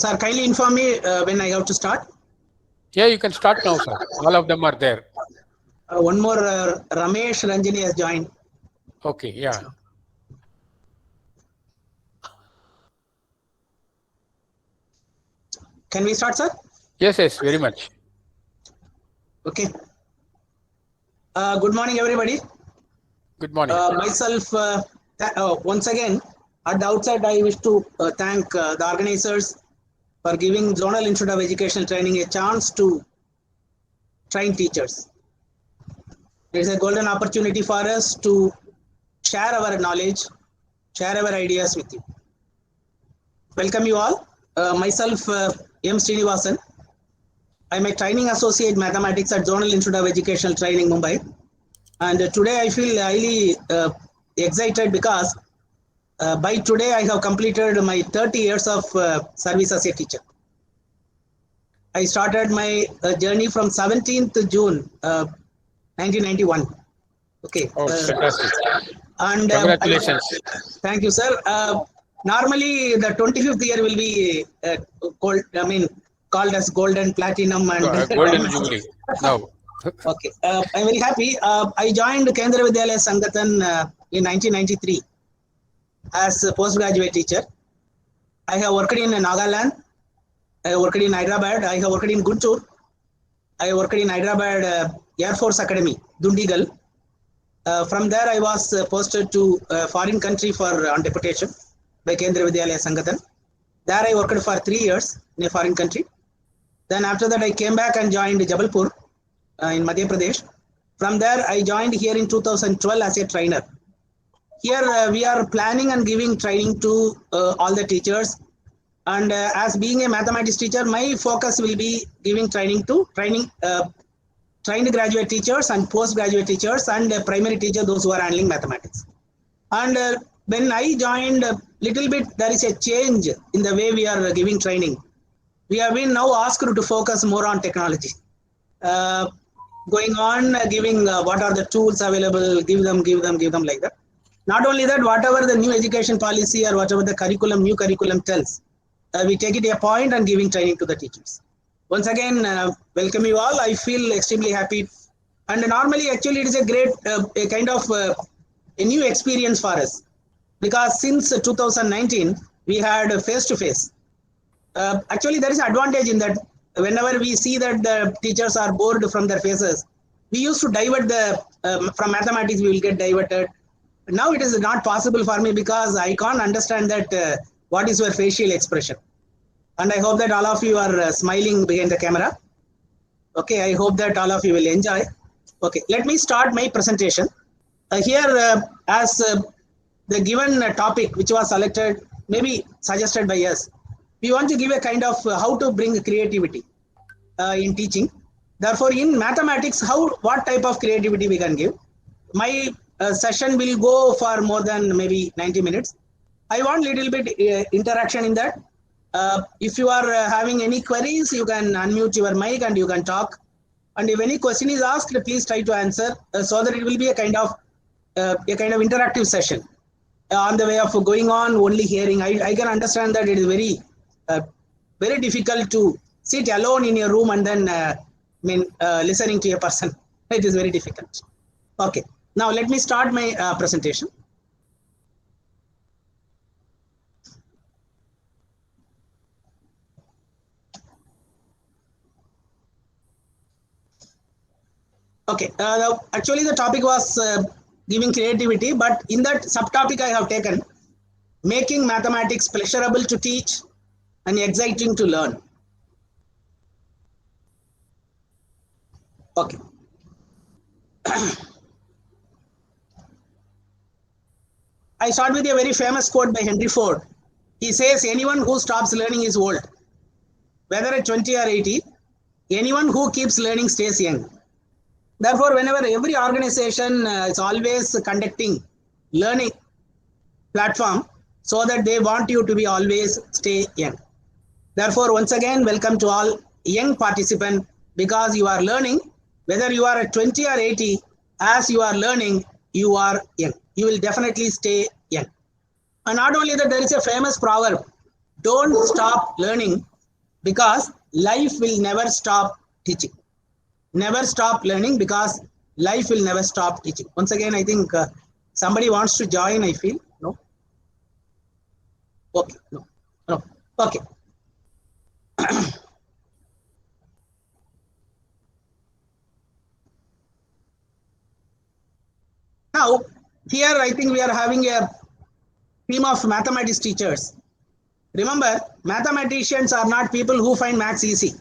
Sir, kindly inform me when I have to start. Yeah, you can start now, sir. All of them are there. One more, Ramesh Ranjani has joined. Okay, yeah. Can we start, sir? Yes, very much. Okay. Good morning, everybody. Good morning. Myself, once again, at the outset, I wish to thank the organizers for giving Zonal Institute of Educational Training a chance to train teachers. It is a golden opportunity for us to share our knowledge, share our ideas with you. Welcome you all. Myself, M. Srinivasan. I'm a training associate mathematics at Zonal Institute of Educational Training, Mumbai. And today I feel highly excited because by today I have completed my 30 years of service as a teacher. I started my journey from 17th June 1991. Okay. Oh, fantastic. And Congratulations. thank you, sir. Normally, the 25th year will be called as golden, platinum, and Golden Jubilee. No. Okay, I'm very happy. I joined Kendra Vidyalaya Sangathan in 1993 as a postgraduate teacher. I have worked in Nagaland. I have worked in Hyderabad. I have worked in Guntur. I worked in Hyderabad Air Force Academy, Dundigal. From there, I was posted to a foreign country for on deputation by Kendra Vidyalaya Sangathan. There I worked for 3 years in a foreign country. Then after that, I came back and joined Jabalpur in Madhya Pradesh. From there, I joined here in 2012 as a trainer. Here we are planning and giving training to all the teachers. And as being a mathematics teacher, my focus will be giving training to trained graduate teachers and postgraduate teachers and primary teachers, those who are handling mathematics. And when I joined a little bit, there is a change in the way we are giving training. We have been now asked to focus more on technology. Going on giving what are the tools available, give them like that. Not only that, whatever the new education policy or whatever the new curriculum tells, we take it a point and giving training to the teachers. Once again, welcome you all. I feel extremely happy. And normally, actually, it is a great, a kind of a new experience for us. Because since 2019, we had face-to-face. Actually, there is advantage in that. Whenever we see that the teachers are bored from their faces, we used to divert from mathematics, we will get diverted. Now it is not possible for me because I can't understand that what is your facial expression. And I hope that all of you are smiling behind the camera. Okay, I hope that all of you will enjoy. Okay, let me start my presentation. Here, as the given topic which was selected, maybe suggested by us, we want to give a kind of how to bring creativity in teaching. Therefore, in mathematics, what type of creativity we can give. My session will go for more than maybe 90 minutes. I want little bit interaction in that. If you are having any queries, you can unmute your mic and you can talk. And if any question is asked, please try to answer so that it will be a kind of interactive session. On the way of going on only hearing, I can understand that it is very difficult to sit alone in your room and then listening to a person. It is very difficult. Okay, now let me start my presentation. Okay, actually the topic was giving creativity, but in that subtopic I have taken making mathematics pleasurable to teach and exciting to learn. Okay. I start with a very famous quote by Henry Ford. He says, anyone who stops learning is old. Whether at 20 or 80, anyone who keeps learning stays young. Therefore, whenever every organization is always conducting learning platform so that they want you to be always stay young. Therefore, once again, welcome to all young participants because you are learning, whether you are at 20 or 80, as you are learning, you are young. You will definitely stay young. And not only that, there is a famous proverb, don't stop learning because life will never stop teaching. Never stop learning because life will never stop teaching. Once again, I think somebody wants to join, I feel. No? Okay. No. No. Okay. Now, here I think we are having a team of mathematics teachers. Remember, mathematicians are not people who find maths easy.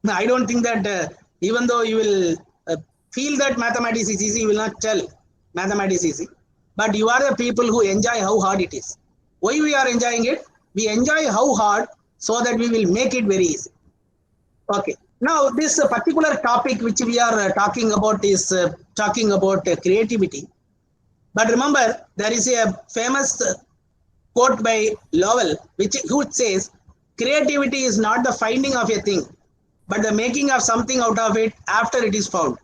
I don't think that even though you will feel that mathematics is easy, you will not tell mathematics is easy. But you are the people who enjoy how hard it is. Why we are enjoying it? We enjoy how hard so that we will make it very easy. Okay. Now, this particular topic which we are talking about is talking about creativity. But remember, there is a famous quote by Lowell, which says, creativity is not the finding of a thing, but the making of something out of it after it is found.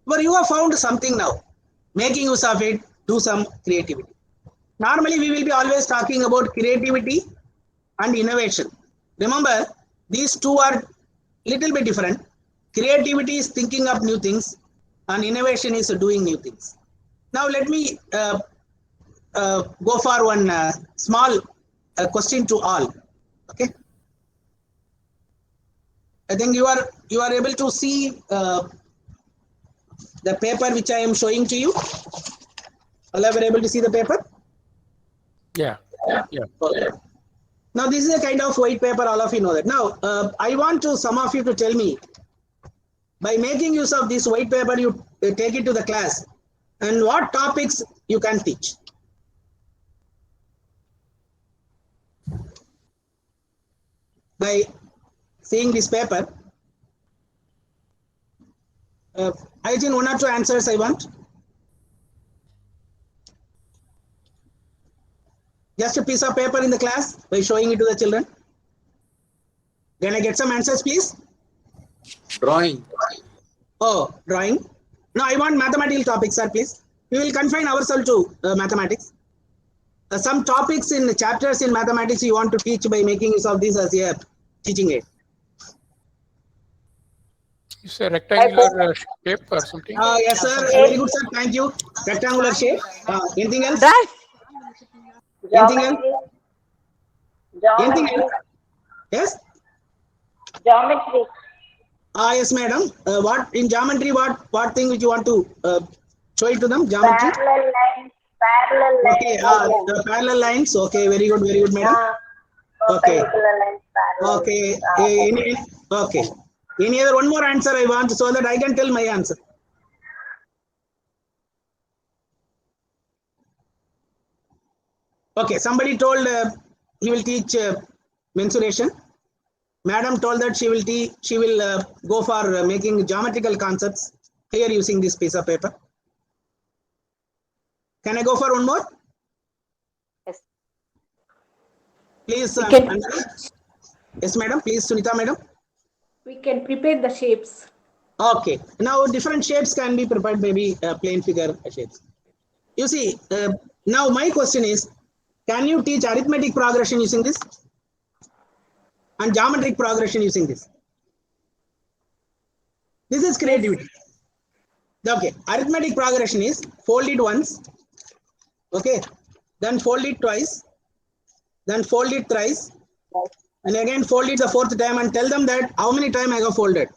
But you have found something now. Making use of it, do some creativity. Normally, we will be always talking about creativity and innovation. Remember, these two are little bit different. Creativity is thinking up new things, and innovation is doing new things. Now, let me go for one small question to all. Okay, I think you are able to see the paper which I am showing to you. All are able to see the paper? Yeah. Yeah. Okay. Now this is a kind of white paper. All of you know that. Now I want to some of you to tell me, by making use of this white paper, you take it to the class, and what topics you can teach. By seeing this paper, I think one or two answers I want. Just a piece of paper in the class by showing it to the children. Can I get some answers, please? Drawing. Oh, drawing. No, I want mathematical topics, sir, please. We will confine ourselves to mathematics. Some topics in chapters in mathematics you want to teach by making use of this as a teaching aid. It's a rectangular shape or something. Yes, sir. Very good, sir. Thank you. Rectangular shape. Anything else? Anything else? Anything else? Yes? Geometry. Yes, madam. What in geometry? What thing which you want to show it to them? Geometry. Parallel lines. Parallel lines. Okay. The parallel lines. Okay. Very good. Very good, madam. Okay. Perpendicular lines. Parallel. Okay. Okay. Any other one more answer I want so that I can tell my answer. Okay. Somebody told he will teach mensuration. Madam told that she will go for making geometrical concepts here using this piece of paper. Can I go for one more? Yes. Please. Yes, madam. Please, Sunita, madam. We can prepare the shapes. Okay. Now different shapes can be prepared, maybe plain figure shapes. You see, now my question is, can you teach arithmetic progression using this? And geometric progression using this? This is creativity. Okay. Arithmetic progression is fold it once. Okay. Then fold it twice. Then fold it thrice. And again fold it the fourth time and tell them that how many times I have folded.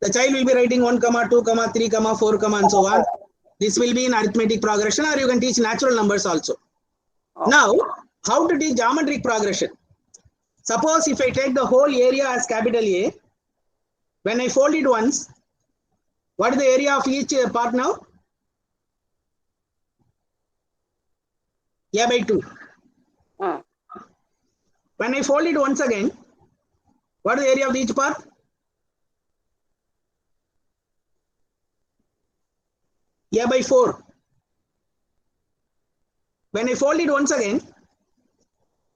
The child will be writing 1, 2, 3, 4, and so on. This will be in arithmetic progression, or you can teach natural numbers also. Now, how to teach geometric progression? Suppose if I take the whole area as capital A, when I fold it once, what is the area of each part now? A by 2. When I fold it once again, what is the area of each part? A by 4. When I fold it once again,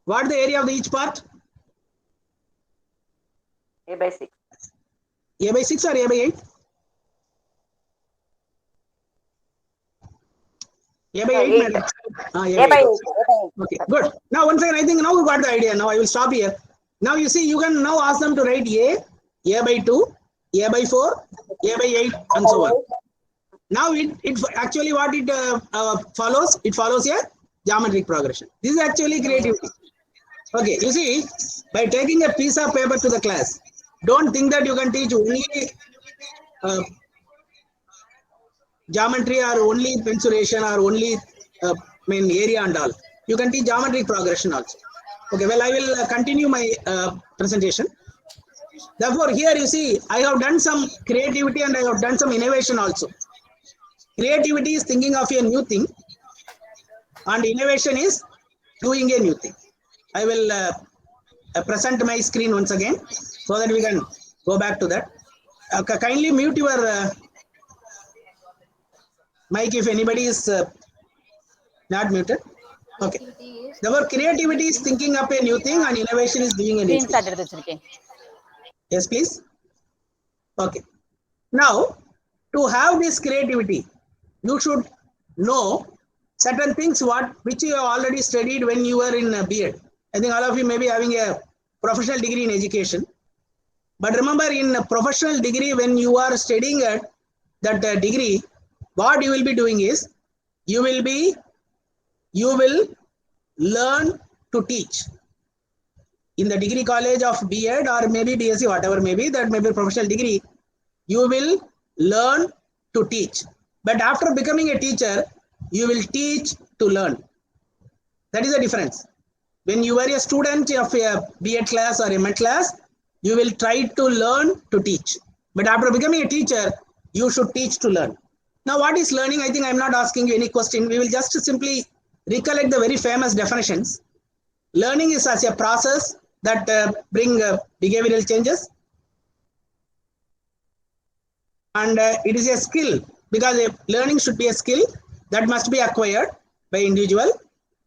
what is the area of each part? A by 6. A by 6 or A by 8? A by 8, madam. A by 8. Okay, good. Now once again, I think now we got the idea. Now I will stop here. Now you see, you can now ask them to write A by 2, A by 4, A by 8, and so on. Now it actually what it follows? It follows a geometric progression. This is actually creativity. Okay, you see, by taking a piece of paper to the class, don't think that you can teach only geometry or only mensuration or only main area and all. You can teach geometric progression also. Okay, well, I will continue my presentation. Therefore, here you see, I have done some creativity and I have done some innovation also. Creativity is thinking of a new thing, and innovation is doing a new thing. I will present my screen once again so that we can go back to that. Kindly mute your mic if anybody is not muted. Okay. Therefore, creativity is thinking up a new thing and innovation is doing a new thing. Yes, please. Okay. Now, to have this creativity, you should know certain things which you have already studied when you were in B.Ed. I think all of you may be having a professional degree in education. But remember, in a professional degree, when you are studying at that degree, what you will be doing is you will learn to teach. In the degree college of B.Ed or maybe BSc, whatever may be, that may be professional degree, you will learn to teach. But after becoming a teacher, you will teach to learn. That is the difference. When you are a student of a B.Ed class or a MET class, you will try to learn to teach. But after becoming a teacher, you should teach to learn. Now, what is learning? I think I'm not asking you any question. We will just simply recollect the very famous definitions. Learning is as a process that bring behavioral changes. And it is a skill, because learning should be a skill that must be acquired by individual.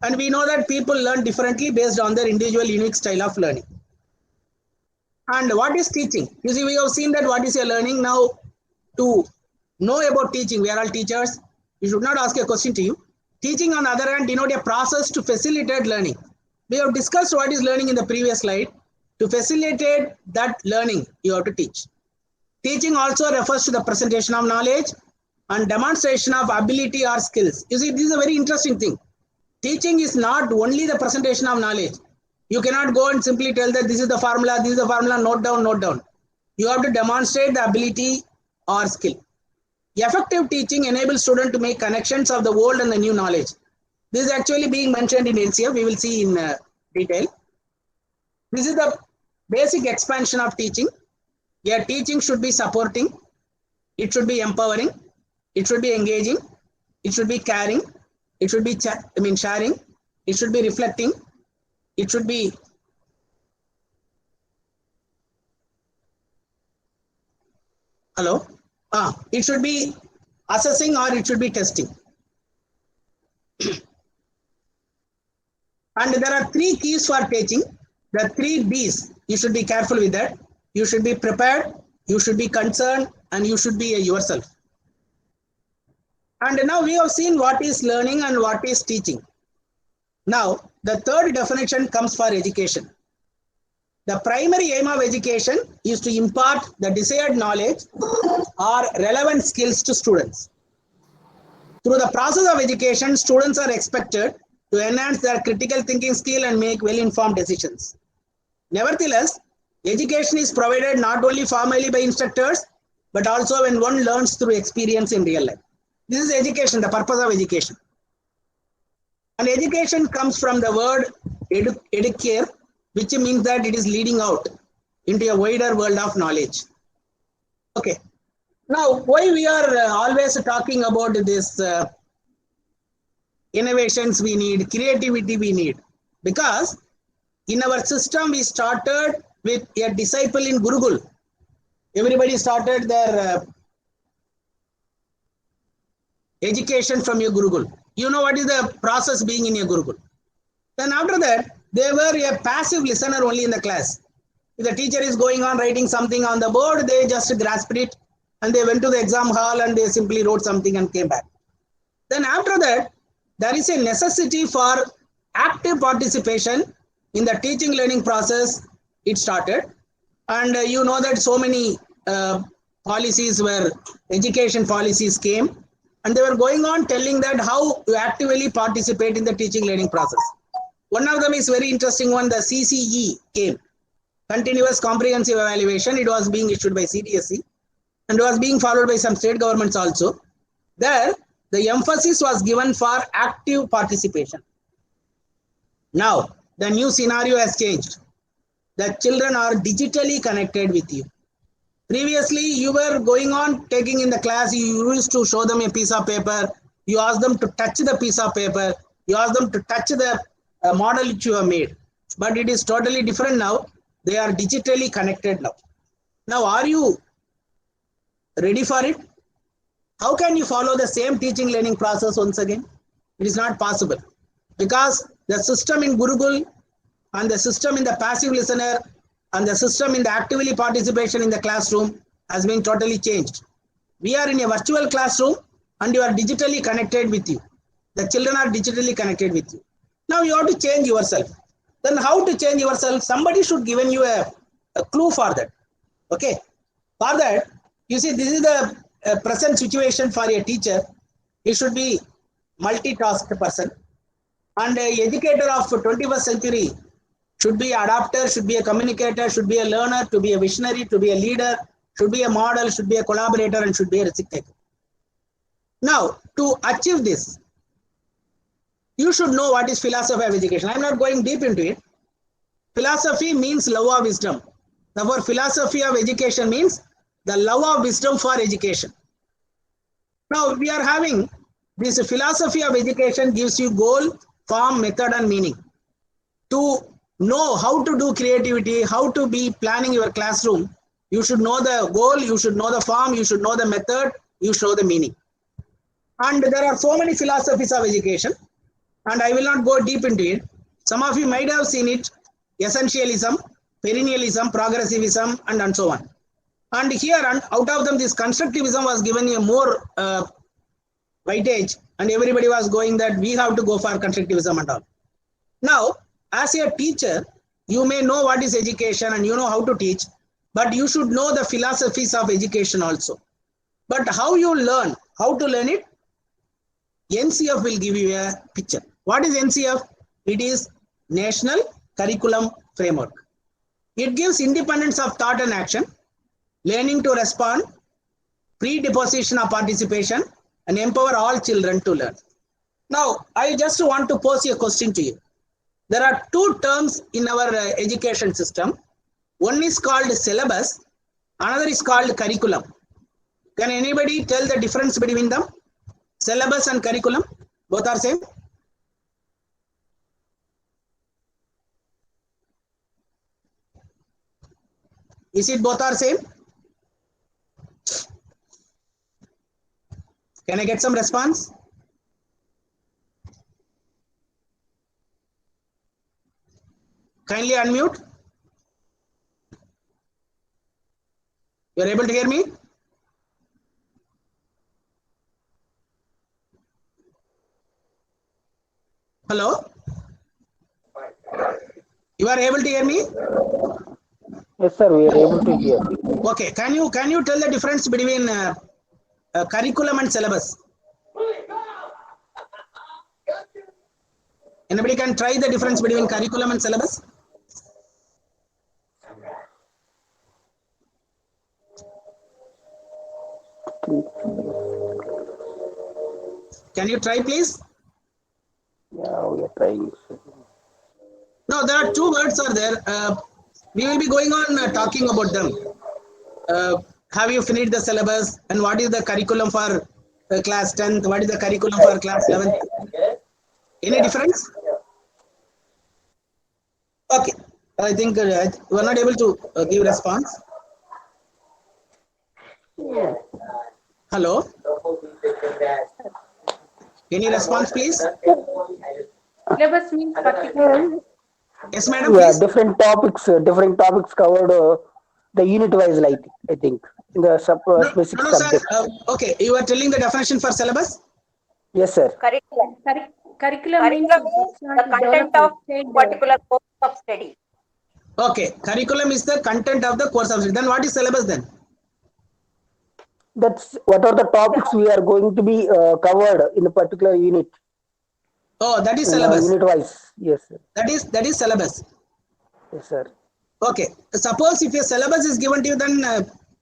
And we know that people learn differently based on their individual unique style of learning. And what is teaching? You see, we have seen that what is your learning. Now, to know about teaching, we are all teachers. We should not ask a question to you. Teaching, on the other hand, denote a process to facilitate learning. We have discussed what is learning in the previous slide. To facilitate that learning, you have to teach. Teaching also refers to the presentation of knowledge and demonstration of ability or skills. You see, this is a very interesting thing. Teaching is not only the presentation of knowledge. You cannot go and simply tell that this is the formula, note down, note down. You have to demonstrate the ability or skill. Effective teaching enables students to make connections of the old and the new knowledge. This is actually being mentioned in NCF. We will see in detail. This is the basic expansion of teaching. Yeah, teaching should be supporting. It should be empowering. It should be engaging. It should be caring. It should be sharing. It should be reflecting. It should be it should be assessing, or it should be testing. And there are 3 keys for teaching. The 3 B's. You should be careful with that. You should be prepared. You should be concerned, and you should be yourself. And now we have seen what is learning and what is teaching. Now, the third definition comes for education. The primary aim of education is to impart the desired knowledge or relevant skills to students. Through the process of education, students are expected to enhance their critical thinking skill and make well-informed decisions. Nevertheless, education is provided not only formally by instructors, but also when one learns through experience in real life. This is education, the purpose of education. And education comes from the word educare, which means that it is leading out into a wider world of knowledge. Okay. Now, why we are always talking about this innovations we need, creativity we need? Because in our system, we started with a disciple in Gurukul. Everybody started their education from your Gurukul. You know what is the process being in your Gurukul. Then after that, they were a passive listener only in the class. If the teacher is going on writing something on the board, they just grasped it and they went to the exam hall and they simply wrote something and came back. Then after that, there is a necessity for active participation in the teaching learning process it started. And you know that so many policies were, education policies came, and they were going on telling that how you actively participate in the teaching learning process. One of them is very interesting one, the CCE came, continuous comprehensive evaluation. It was being issued by CDSE and was being followed by some state governments also. There, the emphasis was given for active participation. Now, the new scenario has changed. The children are digitally connected with you. Previously, you were going on taking in the class, you used to show them a piece of paper, you asked them to touch the piece of paper, you asked them to touch the model which you have made. But it is totally different now. They are digitally connected now. Now, are you ready for it? How can you follow the same teaching learning process once again? It is not possible, because the system in Gurukul and the system in the passive listener and the system in the actively participation in the classroom has been totally changed. We are in a virtual classroom and you are digitally connected with you. The children are digitally connected with you. Now you have to change yourself. Then how to change yourself? Somebody should give you a clue for that. Okay. For that, you see, this is the present situation for a teacher. He should be multitasked person. And an educator of 21st century should be an adapter, should be a communicator, should be a learner, to be a visionary, to be a leader, should be a model, should be a collaborator, and should be a risk taker. Now, to achieve this, you should know what is philosophy of education. I am not going deep into it. Philosophy means love of wisdom. Therefore, philosophy of education means the love of wisdom for education. Now, we are having this philosophy of education gives you goal, form, method, and meaning. To know how to do creativity, how to be planning your classroom, you should know the goal, you should know the form, you should know the method, you show the meaning. And there are so many philosophies of education, and I will not go deep into it. Some of you might have seen it: essentialism, perennialism, progressivism, and so on. And here, and out of them, this constructivism was given a more weightage, and everybody was going that we have to go for constructivism and all. Now, as a teacher, you may know what is education and you know how to teach, but you should know the philosophies of education also. But how you learn, how to learn it, NCF will give you a picture. What is NCF? It is National Curriculum Framework. It gives independence of thought and action, learning to respond, pre-deposition of participation, and empower all children to learn. Now, I just want to pose a question to you. There are two terms in our education system. One is called syllabus, another is called curriculum. Can anybody tell the difference between them? Syllabus and curriculum, both are same? Is it both are same? Can I get some response? Kindly unmute. You are able to hear me? Hello? You are able to hear me? Yes, sir, we are able to hear. Okay, can you tell the difference between curriculum and syllabus? Anybody can try the difference between curriculum and syllabus? Can you try, please? Yeah, we are trying. No, there are two words are there. We will be going on talking about them. Have you finished the syllabus? And what is the curriculum for class 10th? What is the curriculum for class 11th? Any difference? Okay. I think we are not able to give response. Hello? Any response, please? Syllabus means particular. Yes, madam, Yeah, please. different topics covered the unit wise, like I think in the specific No, sir. subject. Okay, you are telling the definition for syllabus? Yes, sir. Curriculum. Curriculum means Curriculum means the content of particular course of study. Okay, curriculum is the content of the course of study. Then what is syllabus then? That's what are the topics we are going to be covered in a particular unit. Oh, that is syllabus. Unit wise. Yes, sir. That is syllabus. Yes, sir. Okay. Suppose if a syllabus is given to you, then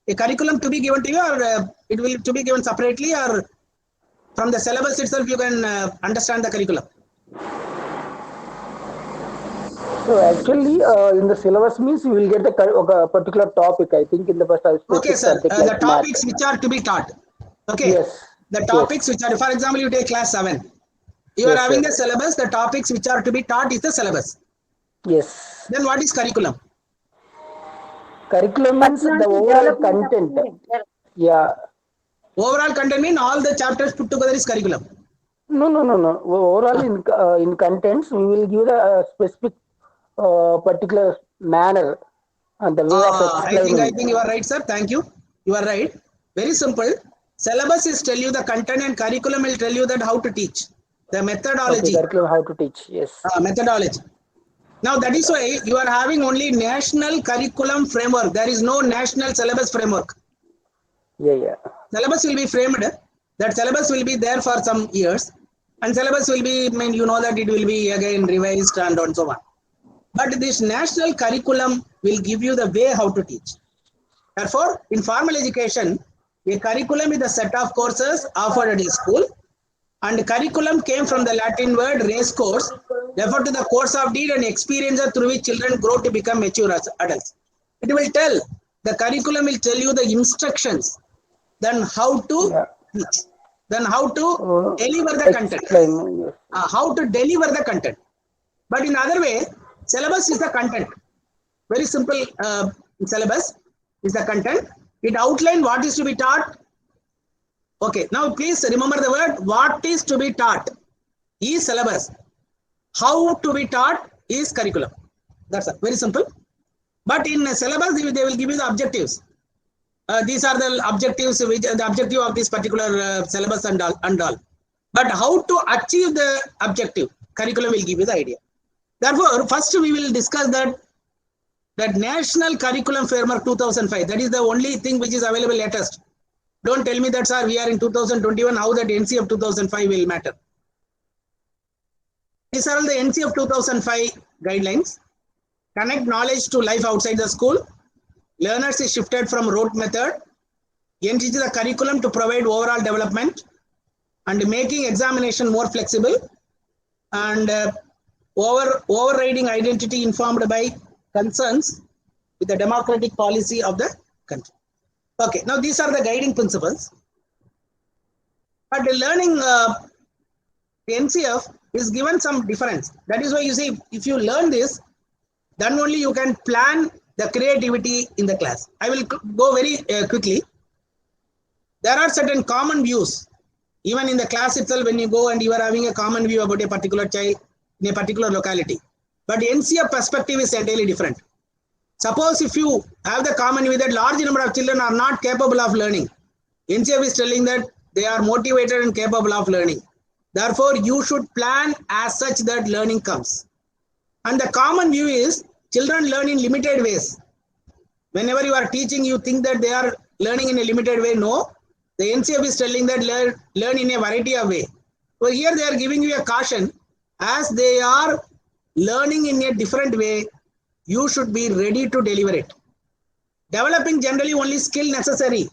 a curriculum to be given to you, or it will to be given separately, or from the syllabus itself you can understand the curriculum. So actually, in the syllabus means we will get a particular topic. I think in the first Okay, sir. subject The like topics math. which are to be taught. Okay. Yes. The topics which are, for example, you take class 7. You are Yes, having sir. a syllabus. The topics which are to be taught is the syllabus. Yes. Then what is curriculum? Curriculum means the overall content. Yeah. Overall content means all the chapters put together is curriculum. No. Overall, in contents, we will give the specific particular manner and the way of explaining. I think you are right, sir. Thank you. You are right. Very simple. Syllabus is tell you the content, and curriculum will tell you that how to teach. The methodology. Okay, curriculum, how to teach. Yes. Methodology. Now that is why you are having only national curriculum framework. There is no national syllabus framework. Yeah. Syllabus will be framed. That syllabus will be there for some years, and syllabus will be, you know that it will be again revised and so on. But this national curriculum will give you the way how to teach. Therefore, in formal education, a curriculum is a set of courses offered at a school, and curriculum came from the Latin word race course, refer to the course of deed and experience through which children grow to become mature as adults. It will tell, the curriculum will tell you the instructions, then how to teach, then how to deliver the content. Yes. How to deliver the content. But in other way, syllabus is the content. Very simple syllabus is the content. It outlines what is to be taught. Okay, now please remember the word what is to be taught is syllabus. How to be taught is curriculum. That's very simple. But in syllabus, they will give you the objectives. These are the objectives, the objective of this particular syllabus and all. But how to achieve the objective, curriculum will give you the idea. Therefore, first we will discuss that National Curriculum Framework 2005. That is the only thing which is available latest. Don't tell me that, sir, we are in 2021, how that NC of 2005 will matter. These are all the NC of 2005 guidelines. Connect knowledge to life outside the school. Learners is shifted from rote method. NC the curriculum to provide overall development and making examination more flexible and overriding identity informed by concerns with the democratic policy of the country. Okay, now these are the guiding principles. But the learning the NCF is given some difference. That is why you see, if you learn this, then only you can plan the creativity in the class. I will go very quickly. There are certain common views. Even in the class itself, when you go and you are having a common view about a particular child in a particular locality. But NCF perspective is entirely different. Suppose if you have the common view that large number of children are not capable of learning, NCF is telling that they are motivated and capable of learning. Therefore, you should plan as such that learning comes. And the common view is children learn in limited ways. Whenever you are teaching, you think that they are learning in a limited way. No, the NCF is telling that learn in a variety of way. So here they are giving you a caution. As they are learning in a different way, you should be ready to deliver it. Developing generally only skill necessary.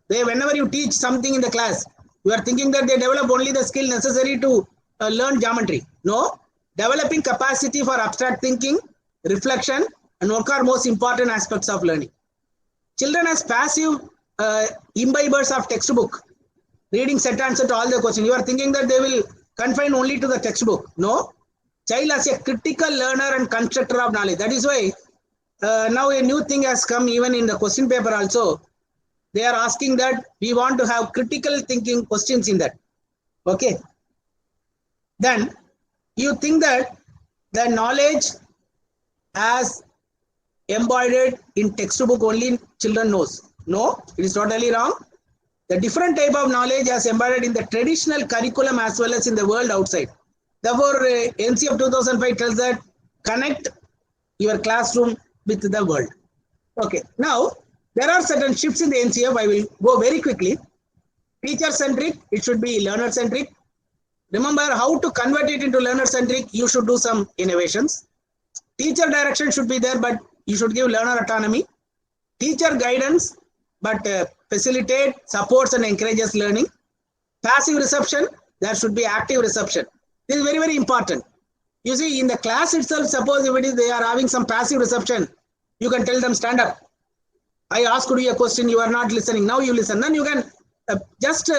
Whenever you teach something in the class, you are thinking that they develop only the skill necessary to learn geometry. No, developing capacity for abstract thinking, reflection, and work are most important aspects of learning. Children as passive imbibers of textbook, reading set answer to all the questions. You are thinking that they will confine only to the textbook. No, child as a critical learner and constructor of knowledge. That is why now a new thing has come even in the question paper also. They are asking that we want to have critical thinking questions in that. Okay. Then you think that the knowledge as embodied in textbook only children knows. No, it is totally wrong. The different type of knowledge as embedded in the traditional curriculum as well as in the world outside. Therefore, NC of 2005 tells that connect your classroom with the world. Okay, now there are certain shifts in the NCF. I will go very quickly. Teacher centric, it should be learner centric. Remember how to convert it into learner centric, you should do some innovations. Teacher direction should be there, but you should give learner autonomy. Teacher guidance, but facilitate, supports and encourages learning. Passive reception, there should be active reception. This is very, very important. You see, in the class itself, suppose if it is they are having some passive reception, you can tell them stand up. I asked you a question, you are not listening. Now you listen. Then you can just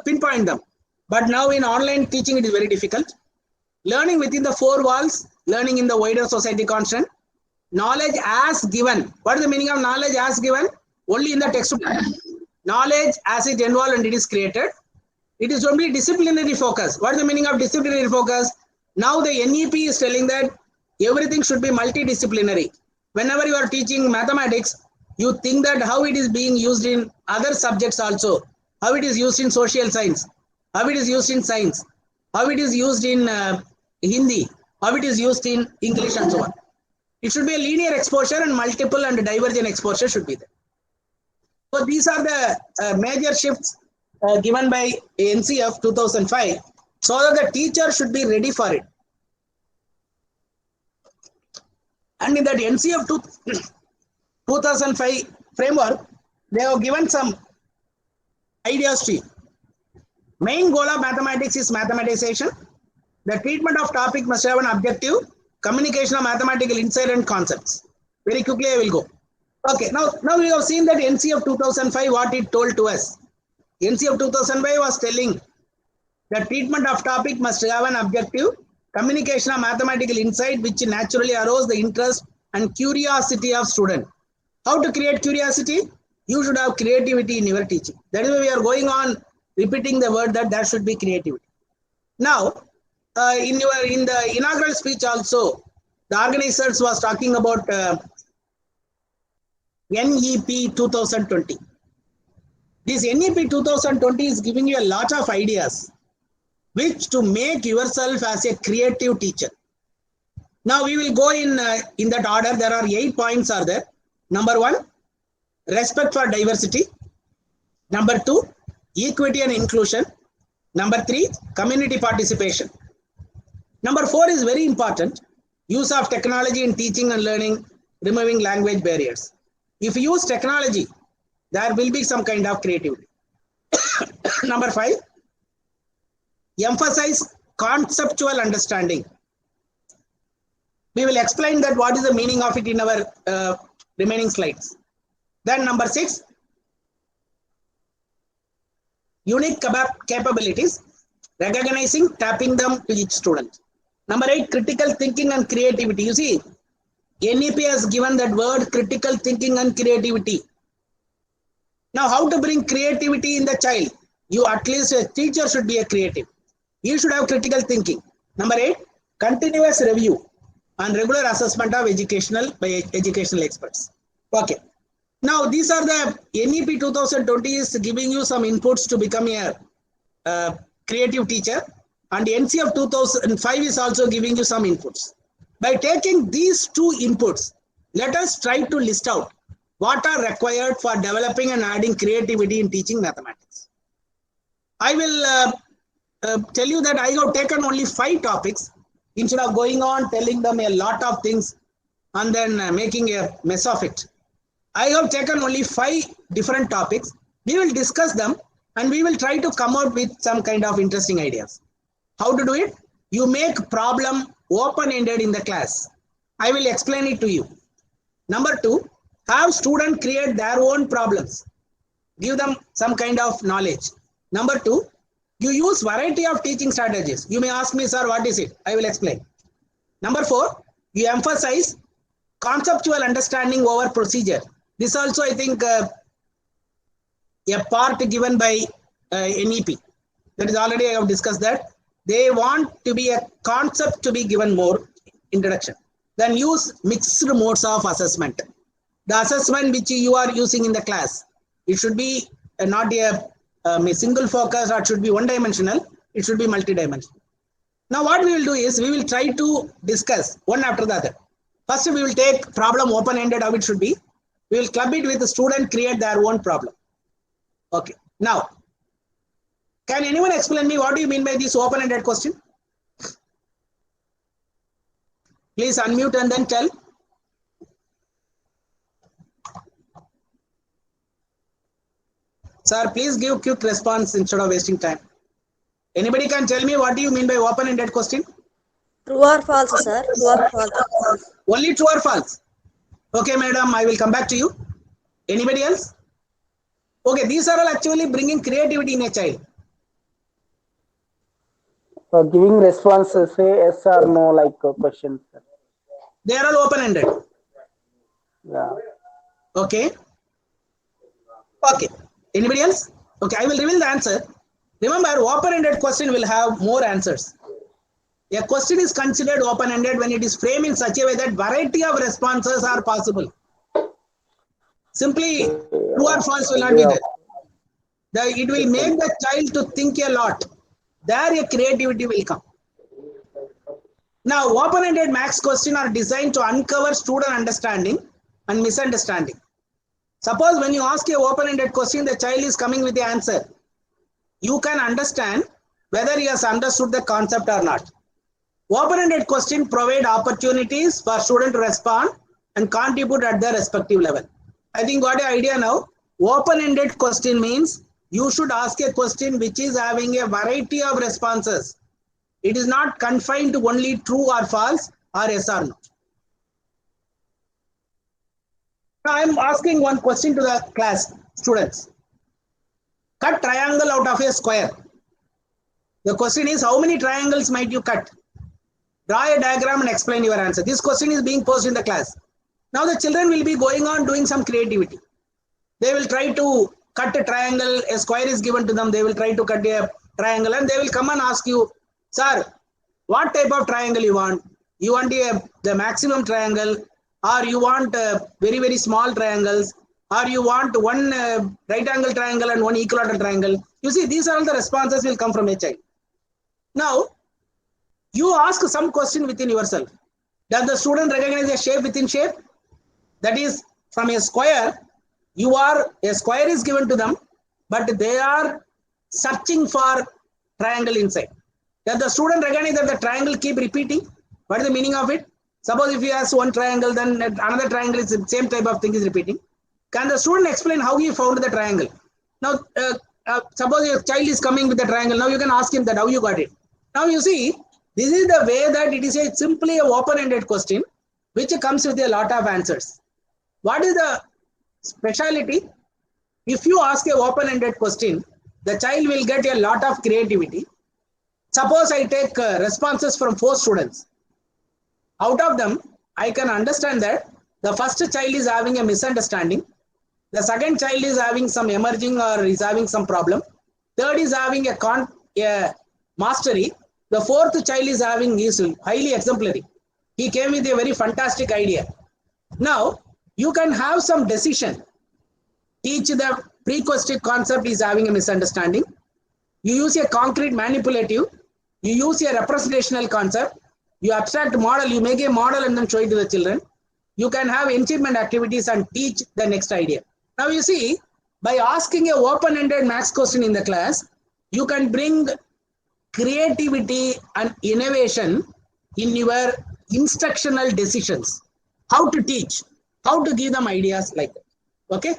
pinpoint them. But now in online teaching, it is very difficult. Learning within the four walls, learning in the wider society constant. Knowledge as given. What is the meaning of knowledge as given? Only in the textbook. Knowledge as it evolved and it is created. It is only disciplinary focus. What is the meaning of disciplinary focus? Now the NEP is telling that everything should be multidisciplinary. Whenever you are teaching mathematics, you think that how it is being used in other subjects also. How it is used in social science. How it is used in science. How it is used in Hindi. How it is used in English and so on. It should be a linear exposure and multiple and divergent exposure should be there. So these are the major shifts given by NCF 2005 so that the teacher should be ready for it. And in that NCF 2005 framework, they have given some ideas to you. Main goal of mathematics is mathematization. The treatment of topic must have an objective, communication of mathematical insight and concepts. Very quickly I will go. Okay, now we have seen that NCF 2005, what it told to us. NCF 2005 was telling the treatment of topic must have an objective, communication of mathematical insight which naturally arouse the interest and curiosity of student. How to create curiosity? You should have creativity in your teaching. That is why we are going on repeating the word that there should be creativity. Now, in the inaugural speech also, the organizers was talking about NEP 2020. This NEP 2020 is giving you a lot of ideas which to make yourself as a creative teacher. Now we will go in that order. There are 8 points are there. Number 1, respect for diversity. Number 2, equity and inclusion. Number 3, community participation. Number 4 is very important. Use of technology in teaching and learning, removing language barriers. If you use technology, there will be some kind of creativity. Number 5, emphasize conceptual understanding. We will explain that what is the meaning of it in our remaining slides. Then number 6, unique capabilities, recognizing, tapping them to each student. Number 8, critical thinking and creativity. You see, NEP has given that word critical thinking and creativity. Now, how to bring creativity in the child? You at least a teacher should be a creative. You should have critical thinking. Number 8, continuous review and regular assessment of by educational experts. Okay. Now, these are the NEP 2020 is giving you some inputs to become a creative teacher. And NCF 2005 is also giving you some inputs. By taking these 2 inputs, let us try to list out what are required for developing and adding creativity in teaching mathematics. I will tell you that I have taken only 5 topics instead of going on telling them a lot of things and then making a mess of it. I have taken only 5 different topics. We will discuss them and we will try to come out with some kind of interesting ideas. How to do it? You make problem open-ended in the class. I will explain it to you. Number 2, have students create their own problems. Give them some kind of knowledge. Number 2, you use variety of teaching strategies. You may ask me, sir, what is it? I will explain. Number 4, you emphasize conceptual understanding over procedure. This also, I think, a part given by NEP. That is already I have discussed that. They want to be a concept to be given more introduction. Then use mixed modes of assessment. The assessment which you are using in the class, it should be not a single focus or it should be one-dimensional. It should be multi-dimensional. Now what we will do is we will try to discuss one after the other. First, we will take problem open-ended, how it should be. We will club it with the student, create their own problem. Okay. Now, can anyone explain me what do you mean by this open-ended question? Please unmute and then tell. Sir, please give quick response instead of wasting time. Anybody can tell me what do you mean by open-ended question? True or false, sir? True or false? Only true or false? Okay, madam, I will come back to you. Anybody else? Okay, these are all actually bringing creativity in a child. Giving responses, say yes or no, like questions. They are all open-ended. Yeah. Okay. Okay. Anybody else? Okay, I will reveal the answer. Remember, open-ended question will have more answers. A question is considered open-ended when it is framed in such a way that variety of responses are possible. Simply true or false will not be there. It will make the child to think a lot. There a creativity will come. Now, open-ended max questions are designed to uncover student understanding and misunderstanding. Suppose when you ask an open-ended question, the child is coming with the answer. You can understand whether he has understood the concept or not. Open-ended questions provide opportunities for students to respond and contribute at their respective level. I think got an idea now. Open-ended question means you should ask a question which is having a variety of responses. It is not confined to only true or false or yes or no. Now I am asking one question to the class students. Cut triangle out of a square. The question is, how many triangles might you cut? Draw a diagram and explain your answer. This question is being posed in the class. Now the children will be going on doing some creativity. They will try to cut a triangle, a square is given to them. They will try to cut a triangle and they will come and ask you, sir, what type of triangle you want? You want the maximum triangle, or you want very, very small triangles, or you want one right angle triangle and one equilateral triangle. You see, these are all the responses will come from a child. Now, you ask some question within yourself. Does the student recognize a shape within shape? That is, from a square, a square is given to them, but they are searching for triangle inside. Does the student recognize that the triangle keep repeating? What is the meaning of it? Suppose if he has one triangle, then another triangle is the same type of thing is repeating. Can the student explain how he found the triangle? Now, suppose your child is coming with the triangle. Now you can ask him that how you got it. Now you see, this is the way that it is simply an open-ended question, which comes with a lot of answers. What is the speciality? If you ask an open-ended question, the child will get a lot of creativity. Suppose I take responses from 4 students. Out of them, I can understand that the first child is having a misunderstanding. The second child is having some emerging or is having some problem. Third is having a mastery. The fourth child is having is highly exemplary. He came with a very fantastic idea. Now, you can have some decision. Teach the pre-question concept is having a misunderstanding. You use a concrete manipulative. You use a representational concept. You abstract model. You make a model and then show it to the children. You can have enrichment activities and teach the next idea. Now you see, by asking a open-ended max question in the class, you can bring creativity and innovation in your instructional decisions. How to teach, how to give them ideas like that. Okay.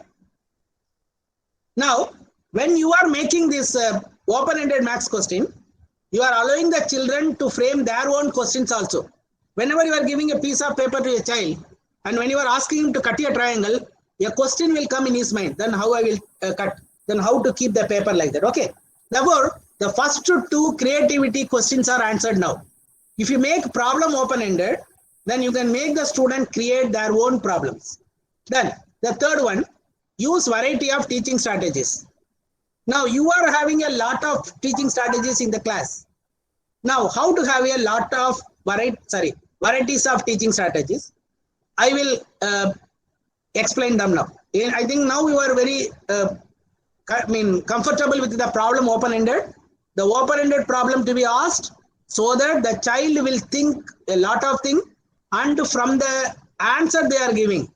Now, when you are making this open-ended max question, you are allowing the children to frame their own questions also. Whenever you are giving a piece of paper to a child, and when you are asking him to cut a triangle, a question will come in his mind. Then how I will cut, then how to keep the paper like that. Okay. Therefore, the first 2 creativity questions are answered now. If you make problem open-ended, then you can make the student create their own problems. Then the third one, use variety of teaching strategies. Now you are having a lot of teaching strategies in the class. Now how to have a lot of varieties of teaching strategies? I will explain them now. I think now you are very comfortable with the problem open-ended. The open-ended problem to be asked so that the child will think a lot of things and from the answer they are giving,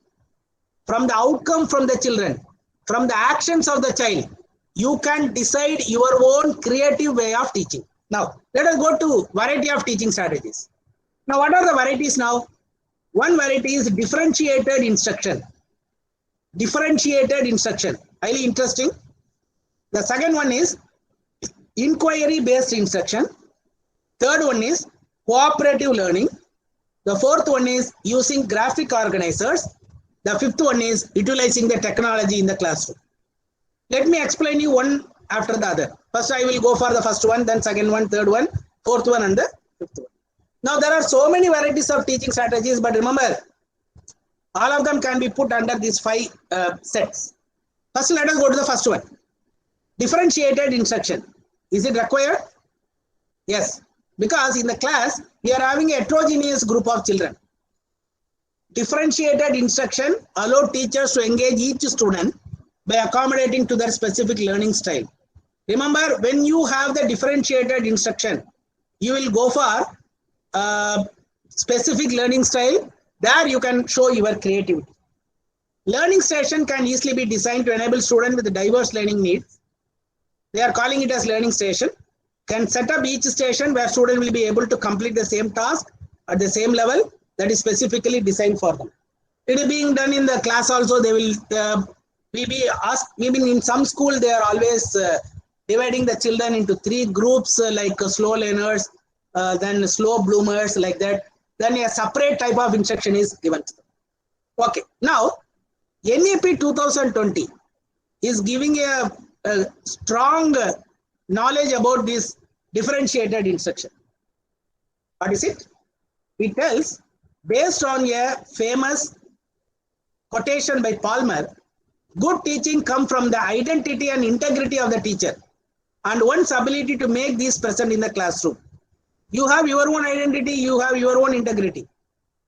from the outcome from the children, from the actions of the child, you can decide your own creative way of teaching. Now, let us go to variety of teaching strategies. Now, what are the varieties now? One variety is differentiated instruction. Differentiated instruction, highly interesting. The second one is inquiry-based instruction. Third one is cooperative learning. The fourth one is using graphic organizers. The fifth one is utilizing the technology in the classroom. Let me explain you one after the other. First, I will go for the first one, then second one, third one, fourth one, and the fifth one. Now, there are so many varieties of teaching strategies, but remember, all of them can be put under these 5 sets. First, let us go to the first one. Differentiated instruction. Is it required? Yes, because in the class, we are having a heterogeneous group of children. Differentiated instruction allows teachers to engage each student by accommodating to their specific learning style. Remember, when you have the differentiated instruction, you will go for specific learning style. There you can show your creativity. Learning station can easily be designed to enable students with diverse learning needs. They are calling it as learning station. Can set up each station where students will be able to complete the same task at the same level that is specifically designed for them. It is being done in the class also. They will maybe ask, maybe in some school they are always dividing the children into 3 groups like slow learners, then slow bloomers, like that. Then a separate type of instruction is given to them. Okay, now NEP 2020 is giving a strong knowledge about this differentiated instruction. What is it? It tells, based on a famous quotation by Palmer, good teaching comes from the identity and integrity of the teacher and one's ability to make these present in the classroom. You have your own identity, you have your own integrity.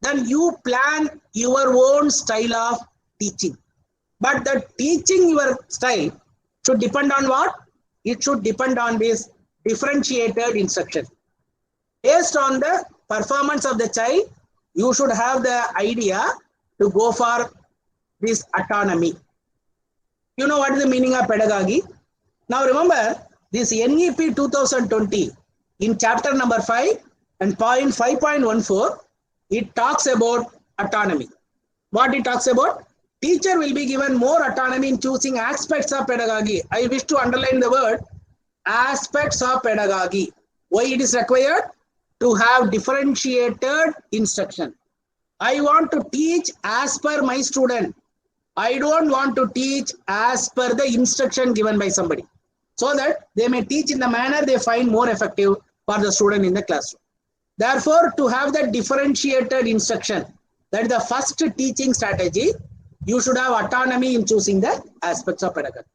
Then you plan your own style of teaching. But the teaching your style should depend on what? It should depend on this differentiated instruction. Based on the performance of the child, you should have the idea to go for this autonomy. You know what is the meaning of pedagogy? Now remember, this NEP 2020 in chapter number 5 and point 5.14, it talks about autonomy. What it talks about? Teacher will be given more autonomy in choosing aspects of pedagogy. I wish to underline the word aspects of pedagogy. Why it is required? To have differentiated instruction. I want to teach as per my student. I don't want to teach as per the instruction given by somebody, so that they may teach in the manner they find more effective for the student in the classroom. Therefore, to have the differentiated instruction, that is the first teaching strategy, you should have autonomy in choosing the aspects of pedagogy.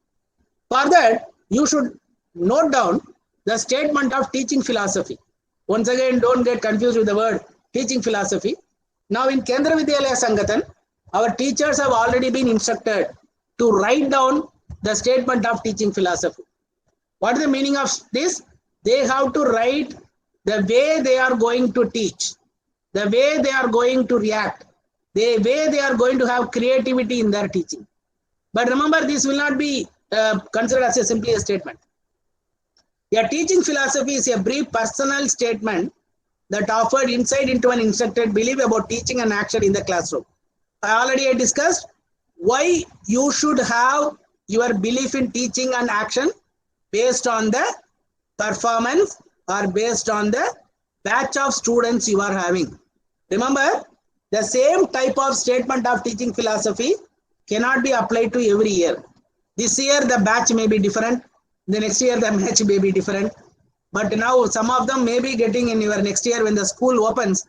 For that, you should note down the statement of teaching philosophy. Once again, don't get confused with the word teaching philosophy. Now in Kendra Vidyalaya Sangathan, our teachers have already been instructed to write down the statement of teaching philosophy. What is the meaning of this? They have to write the way they are going to teach, the way they are going to react, the way they are going to have creativity in their teaching. But remember, this will not be considered as simply a statement. A teaching philosophy is a brief personal statement that offered insight into an instructed belief about teaching and action in the classroom. I already discussed why you should have your belief in teaching and action based on the performance or based on the batch of students you are having. Remember, the same type of statement of teaching philosophy cannot be applied to every year. This year the batch may be different, the next year the batch may be different, but now some of them may be getting in your next year when the school opens,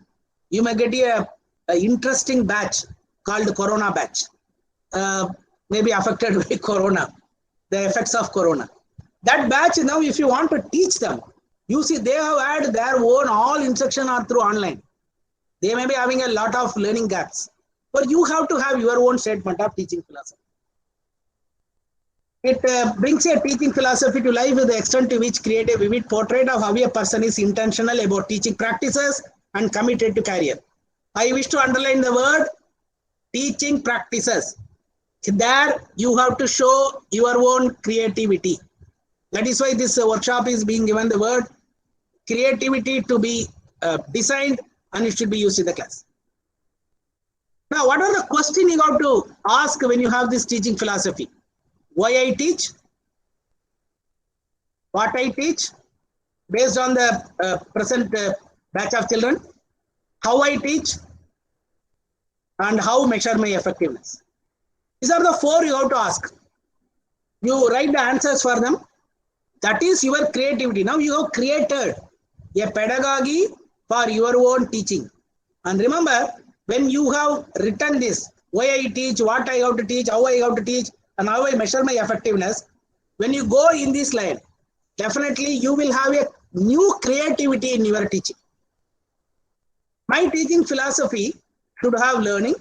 you may get a interesting batch called Corona batch, maybe affected by Corona, the effects of Corona. That batch now, if you want to teach them, you see they have had their own, all instruction are through online. They may be having a lot of learning gaps, but you have to have your own statement of teaching philosophy. It brings a teaching philosophy to life with the extent to which create a vivid portrait of how a person is intentional about teaching practices and committed to career. I wish to underline the word teaching practices. There you have to show your own creativity. That is why this workshop is being given the word creativity to be designed, and it should be used in the class. Now, what are the questions you have to ask when you have this teaching philosophy? Why I teach? What I teach? Based on the present batch of children. How I teach? And how measure my effectiveness. These are the 4 you have to ask. You write the answers for them. That is your creativity. Now you have created a pedagogy for your own teaching. And remember, when you have written this, why I teach, what I have to teach, how I have to teach, and how I measure my effectiveness, when you go in this line, definitely you will have a new creativity in your teaching. My teaching philosophy should have learning,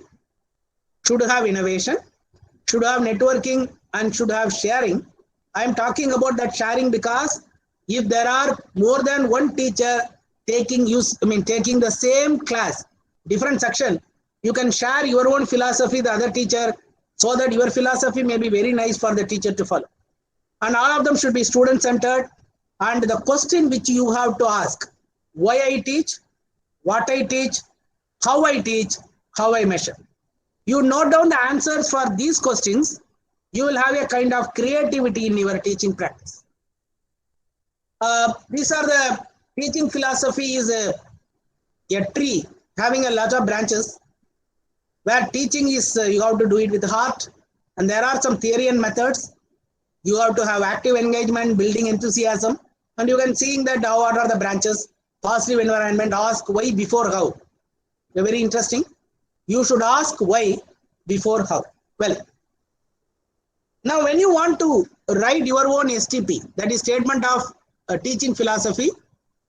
should have innovation, should have networking, and should have sharing. I am talking about that sharing because if there are more than one teacher taking the same class, different section, you can share your own philosophy with the other teacher so that your philosophy may be very nice for the teacher to follow. And all of them should be student centered. And the question which you have to ask, why I teach, what I teach, how I measure. You note down the answers for these questions, you will have a kind of creativity in your teaching practice. These are the teaching philosophy is a tree having a lot of branches, where teaching is you have to do it with heart, and there are some theory and methods. You have to have active engagement, building enthusiasm, and you can see that what are the branches. Positive environment, ask why before how. They're very interesting. You should ask why before how. Well, now when you want to write your own STP, that is statement of teaching philosophy,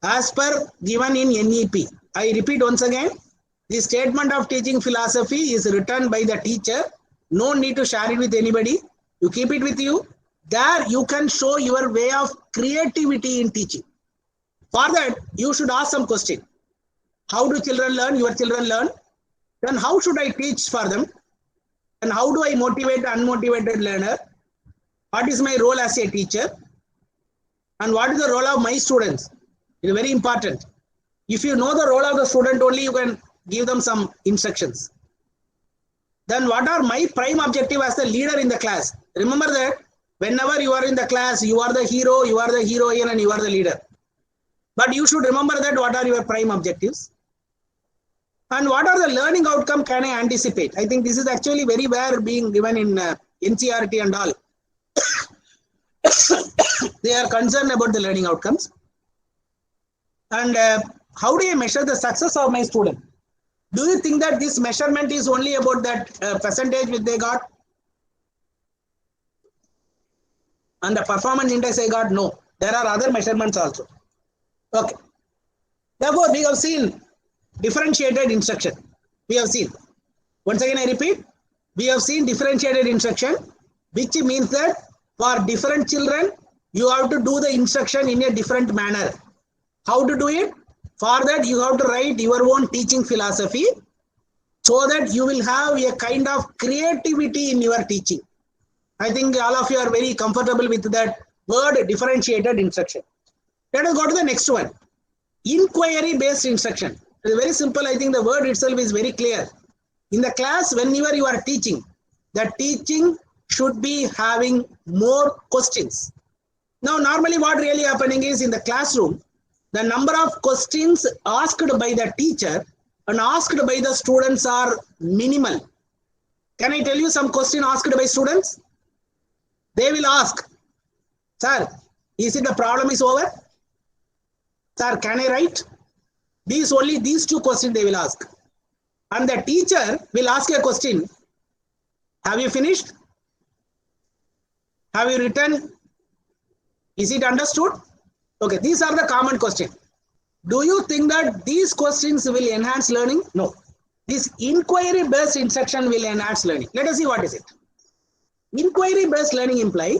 as per given in NEP. I repeat once again, the statement of teaching philosophy is written by the teacher. No need to share it with anybody. You keep it with you. There you can show your way of creativity in teaching. For that, you should ask some question. How do children learn? Your children learn. Then how should I teach for them? And how do I motivate unmotivated learner? What is my role as a teacher? And what is the role of my students? It is very important. If you know the role of the student only, you can give them some instructions. Then what are my prime objective as the leader in the class? Remember that whenever you are in the class, you are the hero, you are the heroine, and you are the leader. But you should remember that what are your prime objectives? And what are the learning outcome can I anticipate? I think this is actually very well being given in NCERT and all. They are concerned about the learning outcomes. And how do I measure the success of my student? Do you think that this measurement is only about that percentage which they got? And the performance index I got? No. There are other measurements also. Okay. Therefore, we have seen differentiated instruction. We have seen. Once again, I repeat. We have seen differentiated instruction, which means that for different children, you have to do the instruction in a different manner. How to do it? For that, you have to write your own teaching philosophy so that you will have a kind of creativity in your teaching. I think all of you are very comfortable with that word differentiated instruction. Let us go to the next one. Inquiry-based instruction. It is very simple. I think the word itself is very clear. In the class, whenever you are teaching, the teaching should be having more questions. Now, normally what really happening is in the classroom, the number of questions asked by the teacher and asked by the students are minimal. Can I tell you some question asked by students? They will ask, sir, is it the problem is over? Sir, can I write? Only these 2 questions they will ask. And the teacher will ask a question. Have you finished? Have you written? Is it understood? Okay, these are the common questions. Do you think that these questions will enhance learning? No. This inquiry-based instruction will enhance learning. Let us see what is it. Inquiry-based learning implies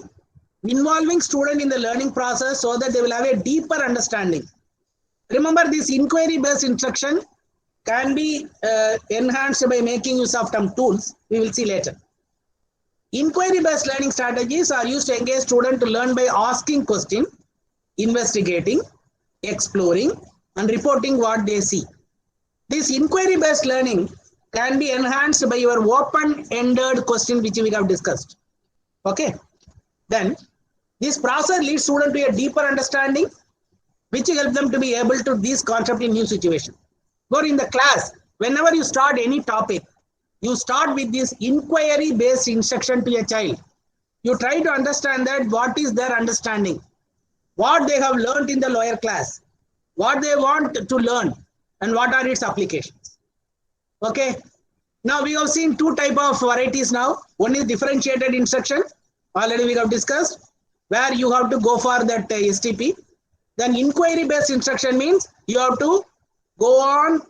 involving student in the learning process so that they will have a deeper understanding. Remember, this inquiry-based instruction can be enhanced by making use of some tools. We will see later. Inquiry-based learning strategies are used to engage students to learn by asking questions, investigating, exploring, and reporting what they see. This inquiry-based learning can be enhanced by your open-ended question which we have discussed. Okay. Then this process leads students to a deeper understanding which helps them to be able to these concepts in new situations. Or in the class, whenever you start any topic, you start with this inquiry-based instruction to a child. You try to understand that what is their understanding, what they have learned in the lower class, what they want to learn, and what are its applications. Okay. Now we have seen two types of varieties now. One is differentiated instruction. Already we have discussed where you have to go for that STP. Then inquiry-based instruction means you have to go on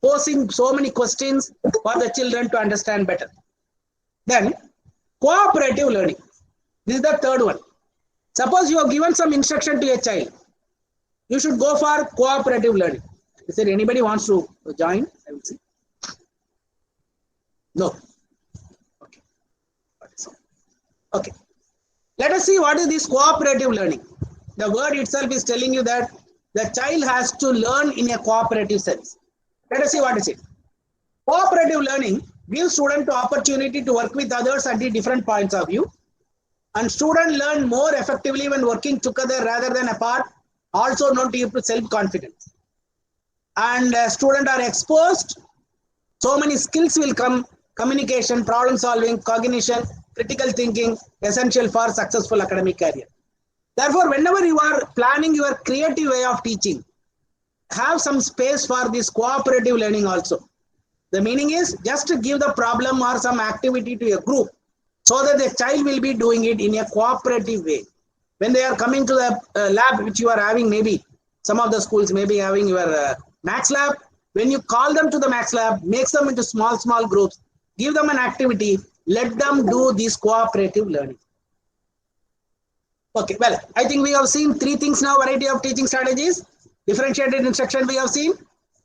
posing so many questions for the children to understand better. Then cooperative learning. This is the third one. Suppose you have given some instruction to a child. You should go for cooperative learning. Is there anybody wants to join? I will see. No. Okay. Okay. Let us see what is this cooperative learning. The word itself is telling you that the child has to learn in a cooperative sense. Let us see what is it. Cooperative learning gives students the opportunity to work with others at the different points of view. And students learn more effectively when working together rather than apart, also known to self-confidence. And students are exposed, so many skills will come: communication, problem solving, cognition, critical thinking, essential for successful academic career. Therefore, whenever you are planning your creative way of teaching, have some space for this cooperative learning also. The meaning is just to give the problem or some activity to a group so that the child will be doing it in a cooperative way. When they are coming to the lab which you are having, maybe some of the schools may be having your max lab. When you call them to the max lab, make them into small groups, give them an activity, let them do this cooperative learning. Okay, well, I think we have seen three things now, variety of teaching strategies. Differentiated instruction we have seen,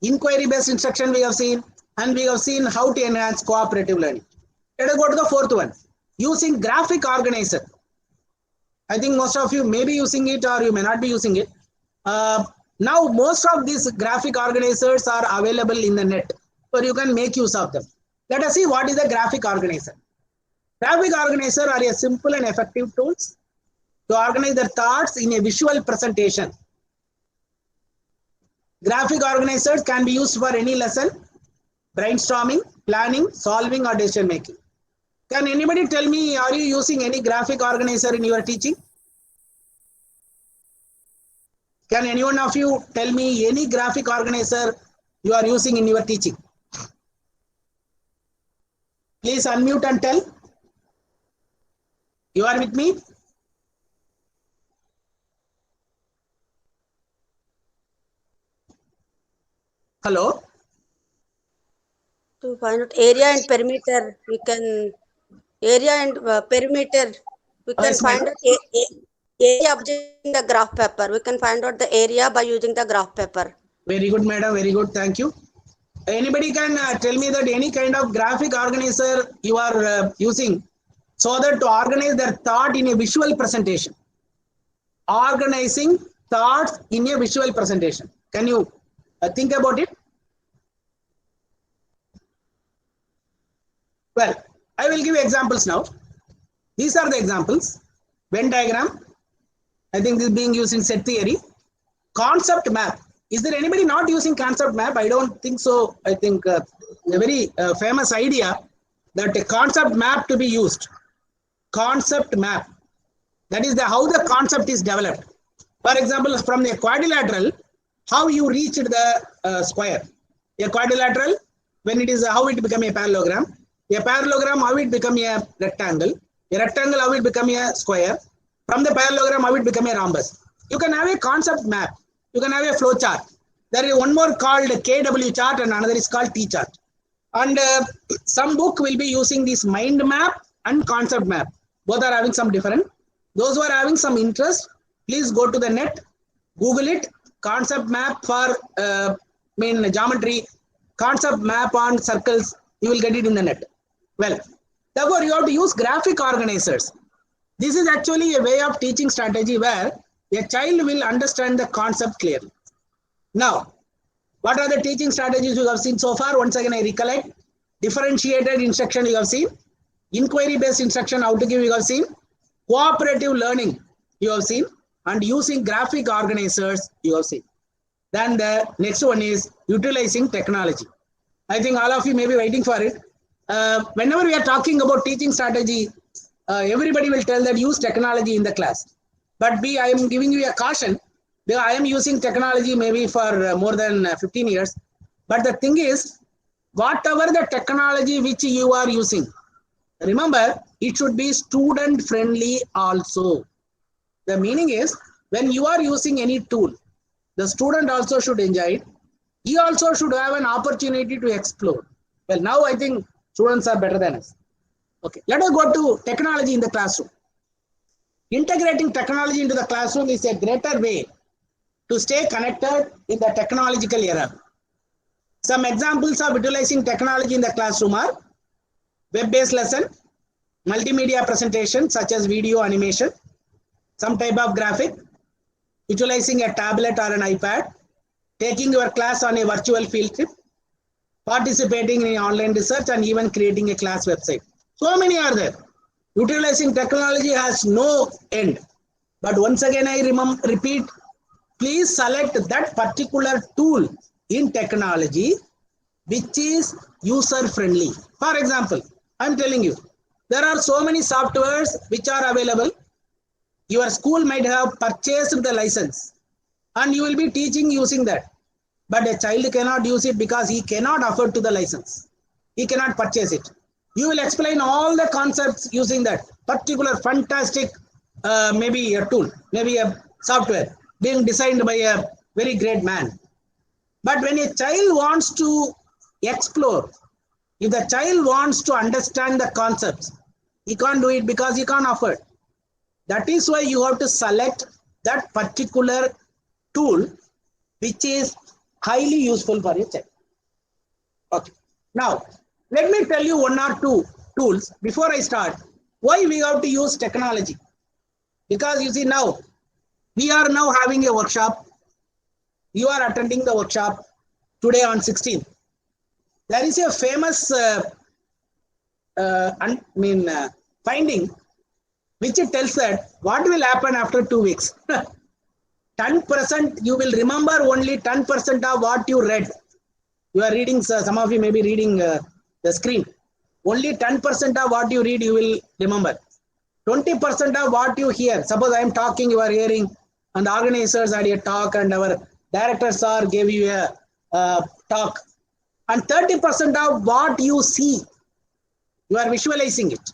inquiry-based instruction we have seen, and we have seen how to enhance cooperative learning. Let us go to the fourth one, using graphic organizer. I think most of you may be using it or you may not be using it. Now, most of these graphic organizers are available in the net, so you can make use of them. Let us see what is a graphic organizer. Graphic organizer are a simple and effective tools to organize their thoughts in a visual presentation. Graphic organizers can be used for any lesson, brainstorming, planning, solving, or decision making. Can anybody tell me, are you using any graphic organizer in your teaching? Can any one of you tell me any graphic organizer you are using in your teaching? Please unmute and tell. You are with me? Hello? To find out area and perimeter, we can area and perimeter. We can Yes, find madam. out area using the graph paper. We can find out the area by using the graph paper. Very good, madam. Very good. Thank you. Anybody can tell me that any kind of graphic organizer you are using so that to organize their thought in a visual presentation. Organizing thoughts in a visual presentation. Can you think about it? Well, I will give you examples now. These are the examples. Venn diagram. I think this is being used in set theory. Concept map. Is there anybody not using concept map? I don't think so. I think a very famous idea that a concept map to be used. Concept map. That is how the concept is developed. For example, from the quadrilateral, how you reached the square. A quadrilateral, when it is how it become a parallelogram. A parallelogram, how it become a rectangle. A rectangle, how it become a square. From the parallelogram, how it become a rhombus. You can have a concept map. You can have a flow chart. There is one more called KW chart and another is called T chart. And some book will be using this mind map and concept map. Both are having some different. Those who are having some interest, please go to the net, Google it, concept map for geometry, concept map on circles, you will get it in the net. Well, therefore you have to use graphic organizers. This is actually a way of teaching strategy where a child will understand the concept clearly. Now, what are the teaching strategies you have seen so far? Once again, I recollect. Differentiated instruction you have seen. Inquiry-based instruction, how to give you have seen. Cooperative learning you have seen. And using graphic organizers you have seen. Then the next one is utilizing technology. I think all of you may be waiting for it. Whenever we are talking about teaching strategy, everybody will tell that use technology in the class. But I am giving you a caution. Because I am using technology maybe for more than 15 years. But the thing is, whatever the technology which you are using, remember, it should be student friendly also. The meaning is, when you are using any tool, the student also should enjoy it. He also should have an opportunity to explore. Well, now I think students are better than us. Okay, let us go to technology in the classroom. Integrating technology into the classroom is a greater way to stay connected in the technological era. Some examples of utilizing technology in the classroom are web-based lesson, multimedia presentation such as video animation, some type of graphic, utilizing a tablet or an iPad, taking your class on a virtual field trip, participating in online research, and even creating a class website. So many are there. Utilizing technology has no end. But once again, I repeat, please select that particular tool in technology which is user friendly. For example, I'm telling you, there are so many softwares which are available. Your school might have purchased the license and you will be teaching using that. But a child cannot use it because he cannot afford to the license. He cannot purchase it. You will explain all the concepts using that particular fantastic maybe a tool, maybe a software being designed by a very great man. But when a child wants to explore, if the child wants to understand the concepts, he can't do it because he can't afford. That is why you have to select that particular tool which is highly useful for a child. Okay. Now, let me tell you one or two tools before I start why we have to use technology. Because you see now, we are now having a workshop. You are attending the workshop today on 16th. There is a famous finding which it tells that what will happen after 2 weeks. 10% you will remember only 10% of what you read. You are reading, some of you may be reading the screen. Only 10% of what you read you will remember. 20% of what you hear. Suppose I am talking, you are hearing, and the organizers had a talk and our director sir gave you a talk. And 30% of what you see, you are visualizing it.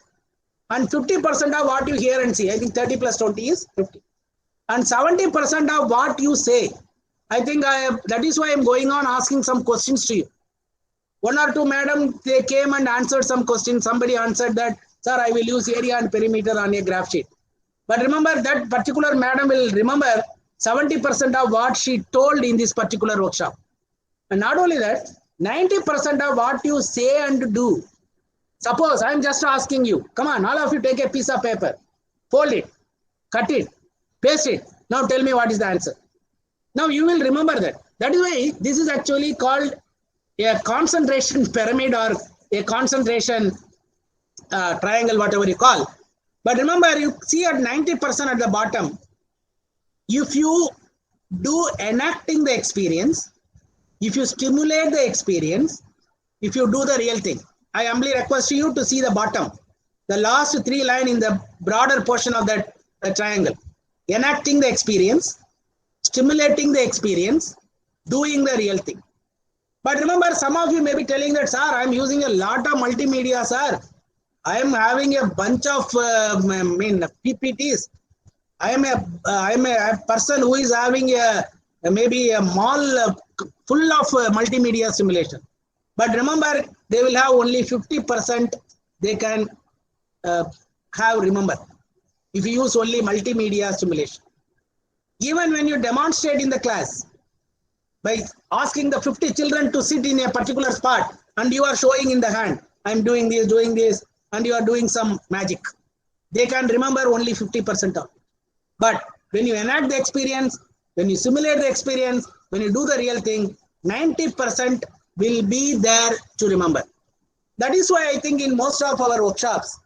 And 50% of what you hear and see. I think 30 plus 20 is 50. And 70% of what you say. I think that is why I am going on asking some questions to you. One or two madam, they came and answered some questions. Somebody answered that, sir, I will use area and perimeter on a graph sheet. But remember that particular madam will remember 70% of what she told in this particular workshop. And not only that, 90% of what you say and do. Suppose I am just asking you, come on, all of you take a piece of paper, fold it, cut it, paste it. Now tell me what is the answer. Now you will remember that. That is why this is actually called a concentration pyramid or a concentration triangle, whatever you call. But remember, you see at 90% at the bottom, if you do enacting the experience, if you stimulate the experience, if you do the real thing, I humbly request you to see the bottom, the last 3 lines in the broader portion of that triangle. Enacting the experience, stimulating the experience, doing the real thing. But remember, some of you may be telling that, sir, I am using a lot of multimedia, sir. I am having a bunch of PPTs. I am a person who is having maybe a mall full of multimedia simulation. But remember, they will have only 50% they can have remember if you use only multimedia simulation. Even when you demonstrate in the class, by asking the 50 children to sit in a particular spot and you are showing in the hand, I'm doing this, and you are doing some magic. They can remember only 50% of it. But when you enact the experience, when you simulate the experience, when you do the real thing, 90% will be there to remember. That is why I think in most of our workshops,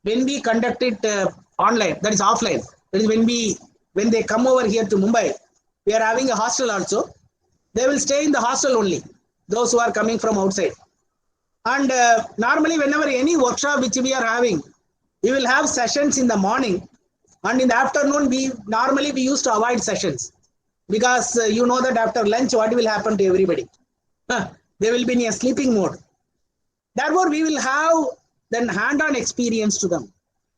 when we conduct it online, that is offline, that is when they come over here to Mumbai, we are having a hostel also. They will stay in the hostel only, those who are coming from outside. And normally whenever any workshop which we are having, we will have sessions in the morning, and in the afternoon we used to avoid sessions, because you know that after lunch what will happen to everybody? They will be in a sleeping mode. Therefore, we will have then hand-on experience to them.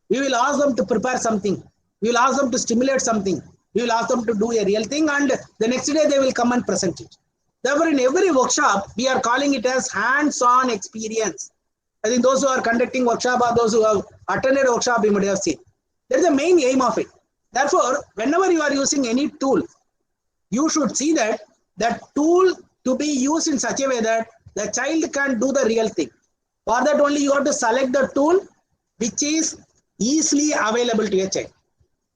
We will ask them to prepare something. We will ask them to stimulate something. We will ask them to do a real thing, and the next day they will come and present it. Therefore, in every workshop, we are calling it as hands-on experience. I think those who are conducting workshop or those who have attended workshop, you might have seen. That is the main aim of it. Therefore, whenever you are using any tool, you should see that that tool to be used in such a way that the child can do the real thing. For that only you have to select the tool which is easily available to a child.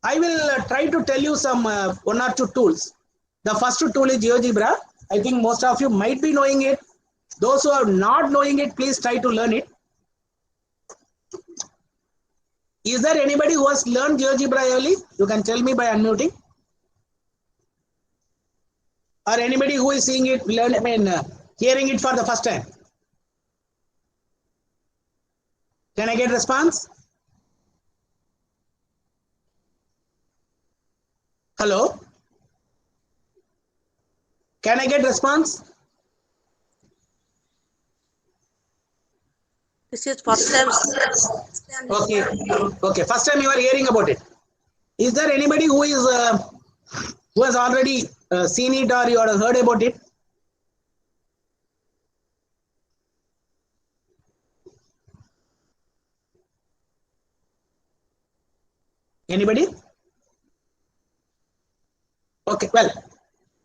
I will try to tell you some one or two tools. The first tool is GeoGebra. I think most of you might be knowing it. Those who are not knowing it, please try to learn it. Is there anybody who has learned GeoGebra early? You can tell me by unmuting. Or anybody who is seeing it, hearing it for the first time. Can I get response? Hello? Can I get response? This is first time. Okay. Okay. First time you are hearing about it. Is there anybody who is who has already seen it or you have heard about it? Anybody? Okay. Well.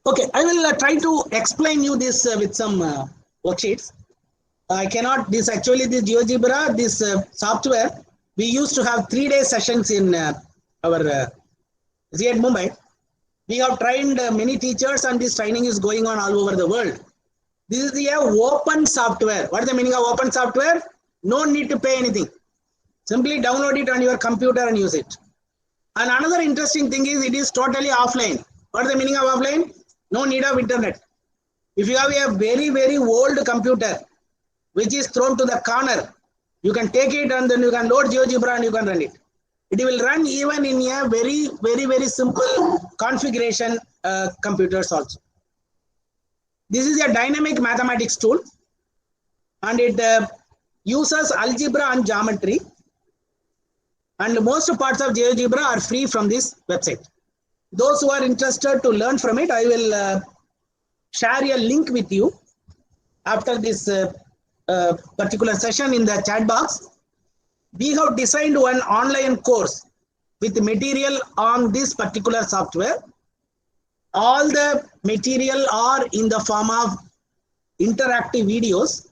Okay. I will try to explain you this with some worksheets. I cannot, this GeoGebra, this software, we used to have 3-day sessions in our Z at Mumbai. We have trained many teachers and this training is going on all over the world. This is the open software. What is the meaning of open software? No need to pay anything. Simply download it on your computer and use it. And another interesting thing is it is totally offline. What is the meaning of offline? No need of internet. If you have a very, very old computer, which is thrown to the corner, you can take it and then you can load GeoGebra and you can run it. It will run even in a very, very, very simple configuration computers also. This is a dynamic mathematics tool and it uses algebra and geometry. And most parts of GeoGebra are free from this website. Those who are interested to learn from it, I will share a link with you after this particular session in the chat box. We have designed one online course with material on this particular software. All the material are in the form of interactive videos,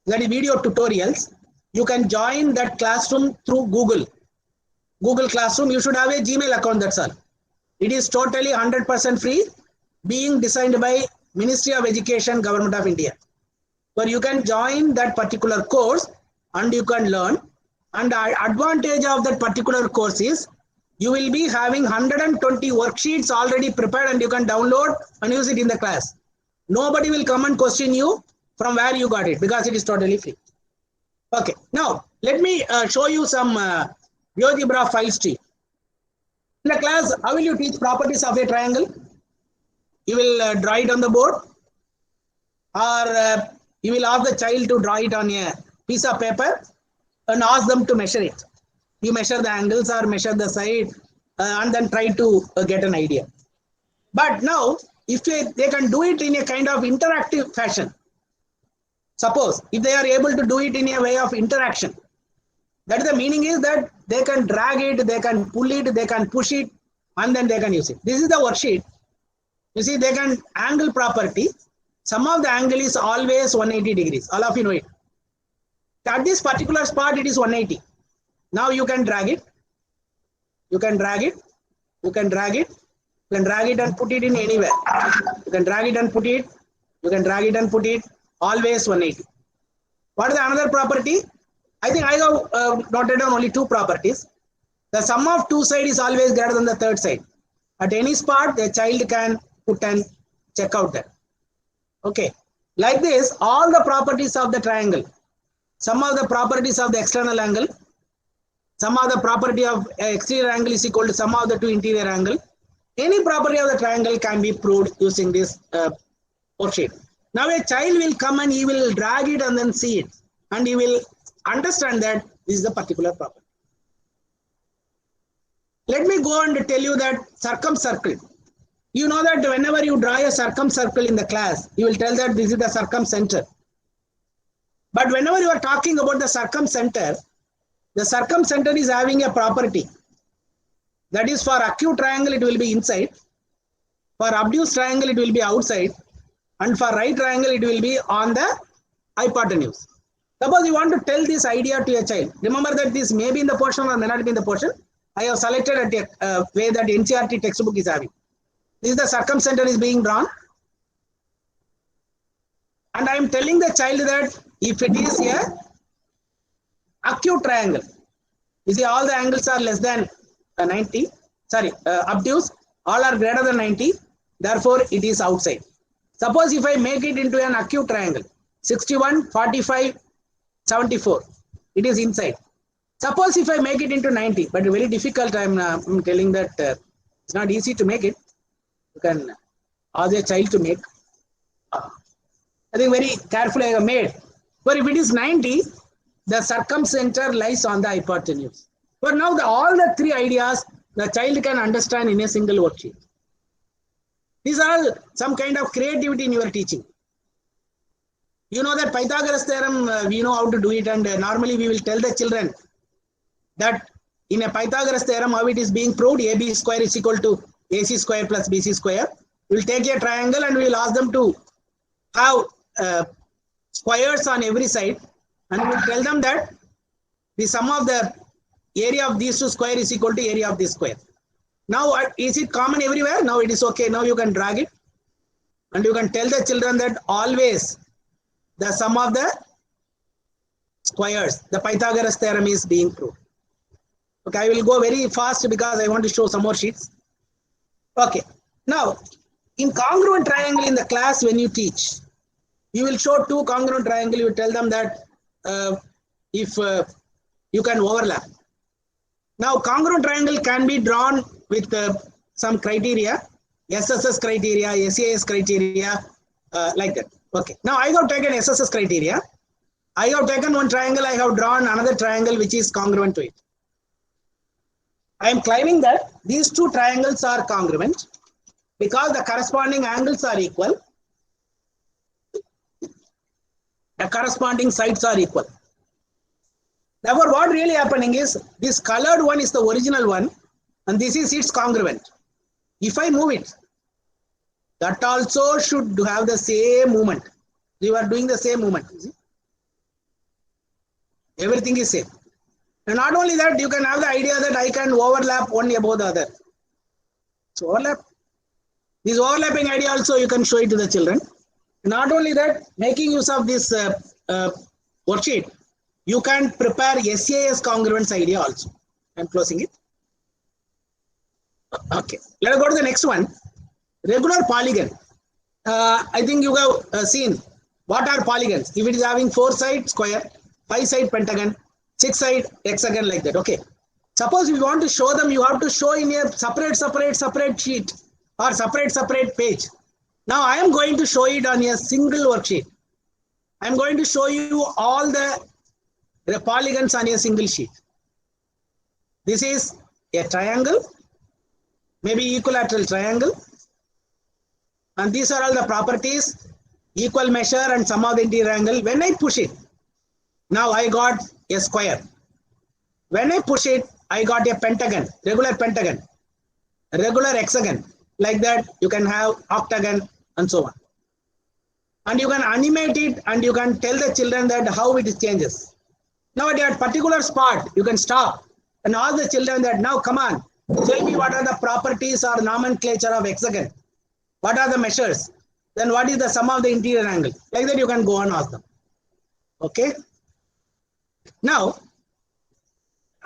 that is video tutorials. You can join that classroom through Google Classroom. You should have a Gmail account, that's all. It is totally 100% free, being designed by Ministry of Education, Government of India. So you can join that particular course and you can learn. And the advantage of that particular course is you will be having 120 worksheets already prepared and you can download and use it in the class. Nobody will come and question you from where you got it because it is totally free. Okay, now let me show you some GeoGebra files to you. In the class, how will you teach properties of a triangle? You will draw it on the board, or you will ask the child to draw it on a piece of paper and ask them to measure it. You measure the angles or measure the side and then try to get an idea. But now, if they can do it in a kind of interactive fashion, suppose if they are able to do it in a way of interaction, that is the meaning is that they can drag it, they can pull it, they can push it, and then they can use it. This is the worksheet You see, they can angle property. Sum of the angle is always 180 degrees. All of you know it. At this particular spot, it is 180. Now you can drag it. You can drag it. You can drag it. You can drag it and put it in anywhere. You can drag it and put it. You can drag it and put it. Always 180. What is the another property? I think I have noted down only two properties. The sum of two sides is always greater than the third side. At any spot, the child can put and check out that. Okay. Like this, all the properties of the triangle, sum of the properties of the external angle, sum of the property of exterior angle is equal to sum of the two interior angle. Any property of the triangle can be proved using this worksheet. Now a child will come and he will drag it and then see it. And he will understand that this is the particular property. Let me go and tell you that circumcircle. You know that whenever you draw a circumcircle in the class, you will tell that this is the circumcenter. But whenever you are talking about the circumcenter is having a property. That is, for acute triangle, it will be inside. For obtuse triangle, it will be outside. And for right triangle, it will be on the hypotenuse. Suppose you want to tell this idea to a child. Remember that this may be in the portion or may not be in the portion. I have selected a way that NCERT textbook is having. This is the circumcenter is being drawn. And I am telling the child that if it is a acute triangle, you see all the angles are less than 90, obtuse, all are greater than 90, therefore it is outside. Suppose if I make it into an acute triangle, 61, 45, 74, it is inside. Suppose if I make it into 90, but very difficult, I'm telling that it's not easy to make it. You can ask a child to make. I think very carefully I have made. But if it is 90, the circumcenter lies on the hypotenuse. But now all the three ideas the child can understand in a single worksheet. These are some kind of creativity in your teaching. You know that Pythagoras theorem, we know how to do it, and normally we will tell the children that in a Pythagoras theorem, how it is being proved, AB square is equal to AC square plus BC square. We will take a triangle and we will ask them to have squares on every side, and we will tell them that the sum of the area of these two square is equal to area of this square. Now, is it common everywhere? Now it is okay. Now you can drag it and you can tell the children that always the sum of the squares, the Pythagoras theorem is being proved. Okay, I will go very fast because I want to show some more sheets. Okay, now in congruent triangle in the class when you teach, you will show two congruent triangle, you will tell them that if you can overlap. Now congruent triangle can be drawn with some criteria, SSS criteria, SAS criteria, like that. Okay, now I have taken SSS criteria. I have taken one triangle, I have drawn another triangle which is congruent to it. I am claiming that these two triangles are congruent because the corresponding angles are equal. The corresponding sides are equal. Therefore, what really happening is this colored one is the original one and this is its congruent. If I move it, that also should have the same movement. You are doing the same movement. See? Everything is same. And not only that, you can have the idea that I can overlap one above the other. So overlap. This overlapping idea also you can show it to the children. Not only that, making use of this worksheet, you can prepare SAS congruence idea also. I'm closing it. Okay, let us go to the next one. Regular polygon. I think you have seen what are polygons. If it is having 4-side square, 5-side pentagon, 6-side hexagon, like that. Okay. Suppose you want to show them, you have to show in a separate sheet or separate page. Now I am going to show it on a single worksheet. I am going to show you all the polygons on a single sheet. This is a triangle, maybe equilateral triangle. And these are all the properties, equal measure and sum of the interior angle. When I push it, now I got a square. When I push it, I got a pentagon, regular hexagon, like that. You can have octagon and so on. And you can animate it and you can tell the children that how it changes. Now at that particular spot, you can stop and ask the children that now come on, tell me what are the properties or nomenclature of hexagon. What are the measures? Then what is the sum of the interior angle? Like that you can go and ask them. Okay. Now,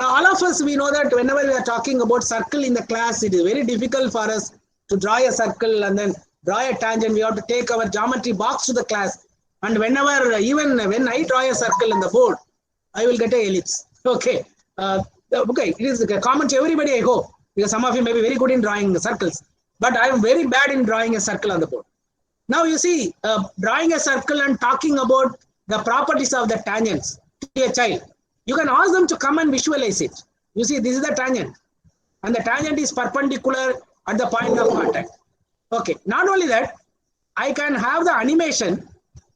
all of us, we know that whenever we are talking about circle in the class, it is very difficult for us to draw a circle and then draw a tangent. We have to take our geometry box to the class. And whenever, even when I draw a circle in the board, I will get an ellipse. Okay. Okay, it is common to everybody, I hope, because some of you may be very good in drawing circles, but I am very bad in drawing a circle on the board. Now you see, drawing a circle and talking about the properties of the tangents to a child, you can ask them to come and visualize it. You see, this is the tangent, and the tangent is perpendicular at the point of contact. Okay, not only that, I can have the animation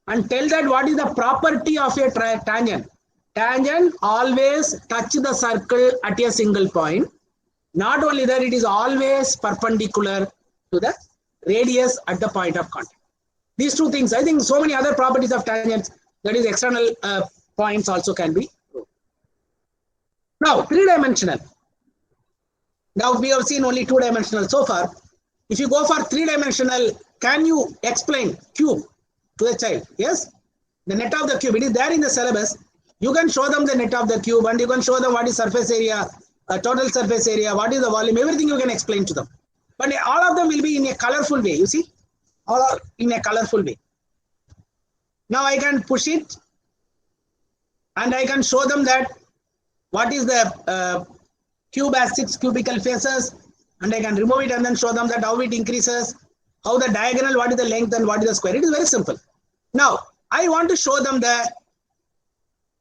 and tell that what is the property of a tangent. Tangent always touch the circle at a single point. Not only that, it is always perpendicular to the radius at the point of contact. These two things, I think so many other properties of tangents, that is external points also can be. Now, three-dimensional. Now we have seen only two-dimensional so far. If you go for three-dimensional, can you explain cube to the child? Yes? The net of the cube, it is there in the syllabus. You can show them the net of the cube and you can show them what is surface area, total surface area, what is the volume, everything you can explain to them. But all of them will be in a colorful way, you see? All are in a colorful way. Now I can push it and I can show them that what is the cube has 6 cubical faces, and I can remove it and then show them that how it increases, how the diagonal, what is the length and what is the square. It is very simple. Now I want to show them the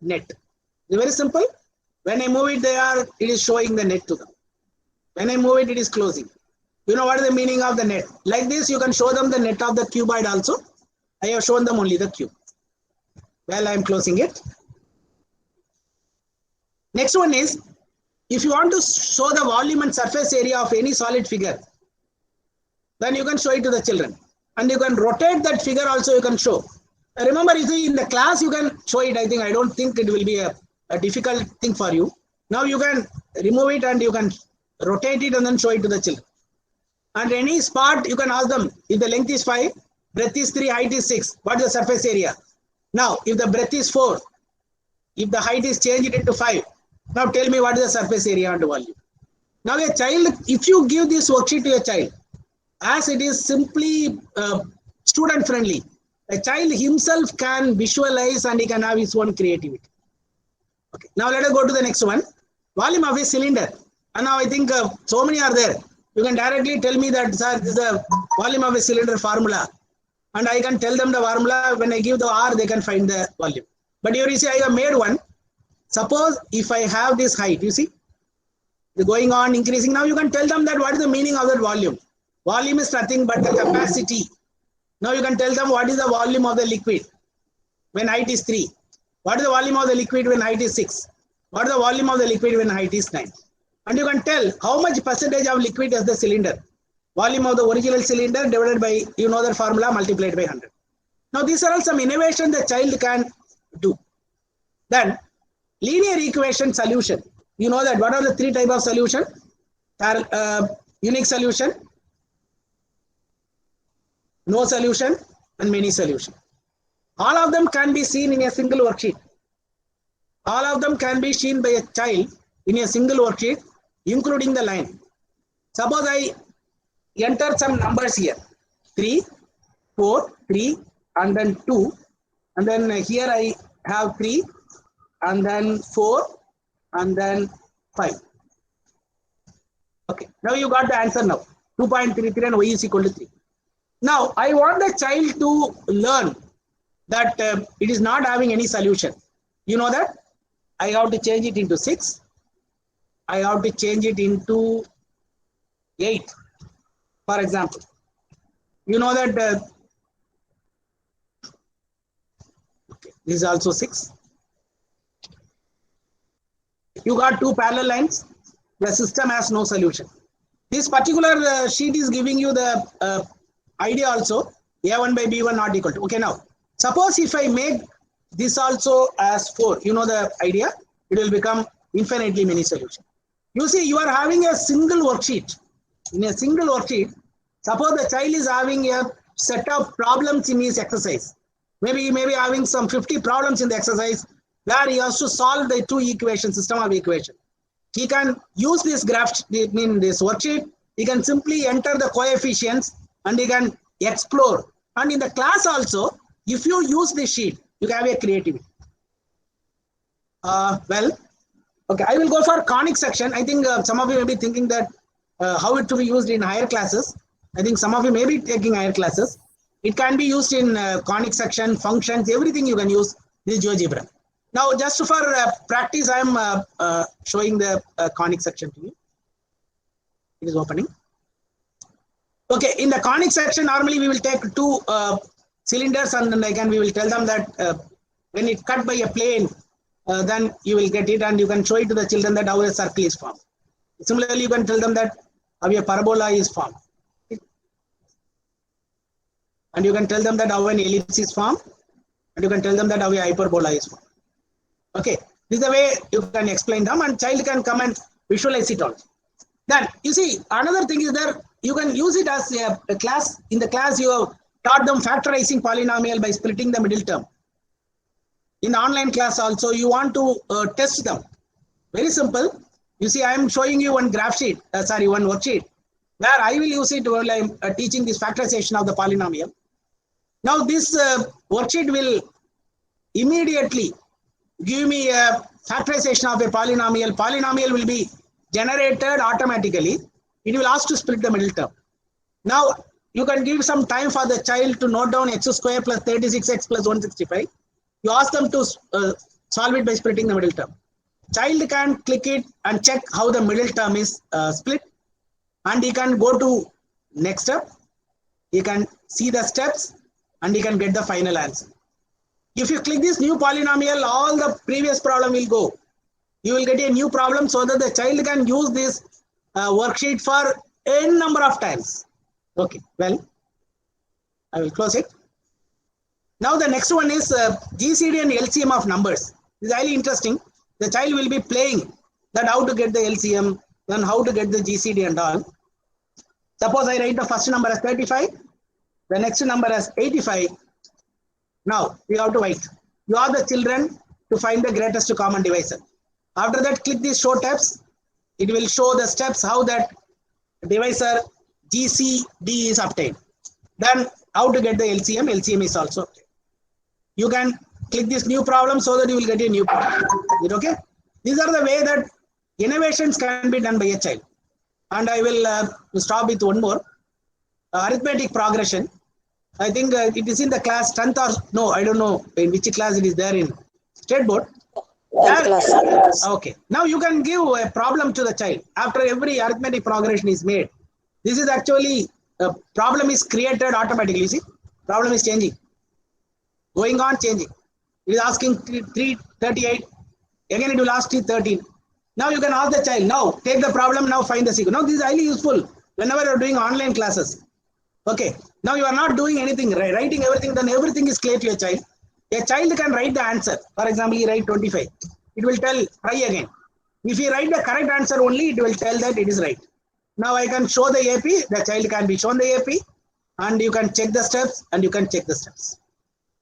net. It is very simple. When I move it there, it is showing the net to them. When I move it, it is closing. You know what is the meaning of the net? Like this, you can show them the net of the cuboid also. I have shown them only the cube. Well, I am closing it. Next one is, if you want to show the volume and surface area of any solid figure, then you can show it to the children. And you can rotate that figure also, you can show. Remember, you see, in the class, you can show it. I don't think it will be a difficult thing for you. Now you can remove it and you can rotate it and then show it to the children. And any spot, you can ask them, if the length is 5, breadth is 3, height is 6, what is the surface area? Now, if the breadth is 4, if the height is changed into 5, now tell me what is the surface area and volume. Now a child, if you give this worksheet to a child, as it is simply student friendly, a child himself can visualize and he can have his own creativity. Okay. Now let us go to the next one. Volume of a cylinder. And now I think so many are there. You can directly tell me that, sir, this is the volume of a cylinder formula. And I can tell them the formula. When I give the R, they can find the volume. But here you see, I have made one. Suppose if I have this height, you see, going on increasing. Now you can tell them that what is the meaning of that volume. Volume is nothing but the capacity. Now you can tell them what is the volume of the liquid when height is 3. What is the volume of the liquid when height is 6? What is the volume of the liquid when height is 9? And you can tell how much percentage of liquid is the cylinder. Volume of the original cylinder divided by, you know, the formula, multiplied by 100. Now these are all some innovation the child can do. Then linear equation solution. You know that what are the 3 types of solution? Unique solution, no solution, and many solution. All of them can be seen in a single worksheet. All of them can be seen by a child in a single worksheet, including the line. Suppose I enter some numbers here, 3, 4, 3, and then 2, and then here I have 3, and then 4, and then 5. Okay, now you got the answer now, 2.33 and y is equal to 3. Now, I want the child to learn that it is not having any solution. You know that? I have to change it into 6. I have to change it into 8, for example. You know that okay, this is also 6. You got 2 parallel lines. The system has no solution. This particular sheet is giving you the idea also. A1 by B1 not equal to. Okay, now suppose if I make this also as 4, you know the idea, it will become infinitely many solutions. You see, you are having a single worksheet. In a single worksheet, suppose the child is having a set of problems in his exercise. Maybe he may be having some 50 problems in the exercise where he has to solve the 2 equation system of equation. He can use this graph, this worksheet. He can simply enter the coefficients and he can explore. And in the class also, if you use this sheet, you have a creativity. Well, okay, I will go for conic section. I think some of you may be thinking that how it to be used in higher classes. I think some of you may be taking higher classes. It can be used in conic section, functions, everything you can use this GeoGebra. Now, just for practice, I am showing the conic section to you. It is opening. Okay, in the conic section, normally we will take 2 cylinders and then again we will tell them that when it cut by a plane, then you will get it and you can show it to the children that how a circle is formed. Similarly, you can tell them that how a parabola is formed. And you can tell them that how an ellipse is formed. And you can tell them that how a hyperbola is formed. Okay, this is the way you can explain them and child can come and visualize it also. Then you see another thing is that you can use it as a class. In the class you have taught them factorizing polynomial by splitting the middle term. In the online class also you want to test them. Very simple. You see I am showing you one graph sheet, one worksheet where I will use it while I am teaching this factorization of the polynomial. Now this worksheet will immediately give me a factorization of a polynomial. Polynomial will be generated automatically. It will ask to split the middle term. Now you can give some time for the child to note down x square plus 36x plus 165. You ask them to solve it by splitting the middle term. Child can click it and check how the middle term is split, and he can go to next step. He can see the steps and he can get the final answer. If you click this new polynomial, all the previous problem will go. You will get a new problem so that the child can use this worksheet for n number of times. Okay, well, I will close it. Now the next one is GCD and LCM of numbers. This is highly interesting. The child will be playing that how to get the LCM, then how to get the GCD and all. Suppose I write the first number as 35, the next number as 85. Now we have to write. You are the children to find the greatest common divisor. After that, click these show tabs. It will show the steps how that divisor GCD is obtained. Then how to get the LCM. LCM is also obtained. You can click this new problem so that you will get a new problem. Is it okay? These are the way that innovations can be done by a child. And I will stop with one more. Arithmetic progression. I think it is in the class 10th or no, I don't know in which class it is there in state board. Okay. Now you can give a problem to the child after every arithmetic progression is made. This is actually a problem is created automatically. You see, problem is changing, going on changing. It is asking 338. Again, it will ask 313. Now you can ask the child. Now take the problem. Now find the sequence. Now this is highly useful whenever you are doing online classes. Okay. Now you are not doing anything, writing everything. Then everything is clear to your child. A child can write the answer. For example, he write 25. It will tell try again. If he write the correct answer only, it will tell that it is right. Now I can show the AP. The child can be shown the AP, and you can check the steps and you can check the steps.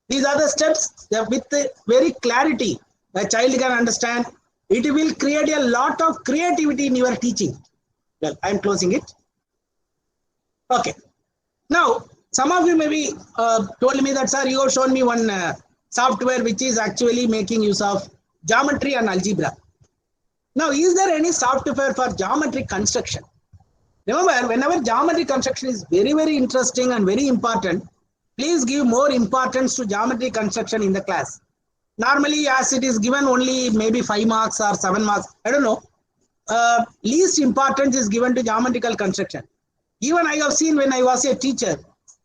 These are the steps that with very clarity the child can understand. It will create a lot of creativity in your teaching. Well, I am closing it. Okay. Now, some of you maybe told me that, sir, you have shown me one software which is actually making use of geometry and algebra. Now, is there any software for geometric construction? Remember, whenever geometric construction is very, very interesting and very important, please give more importance to geometry construction in the class. Normally, as it is given only maybe 5 marks or 7 marks, I don't know, least importance is given to geometrical construction. Even I have seen when I was a teacher,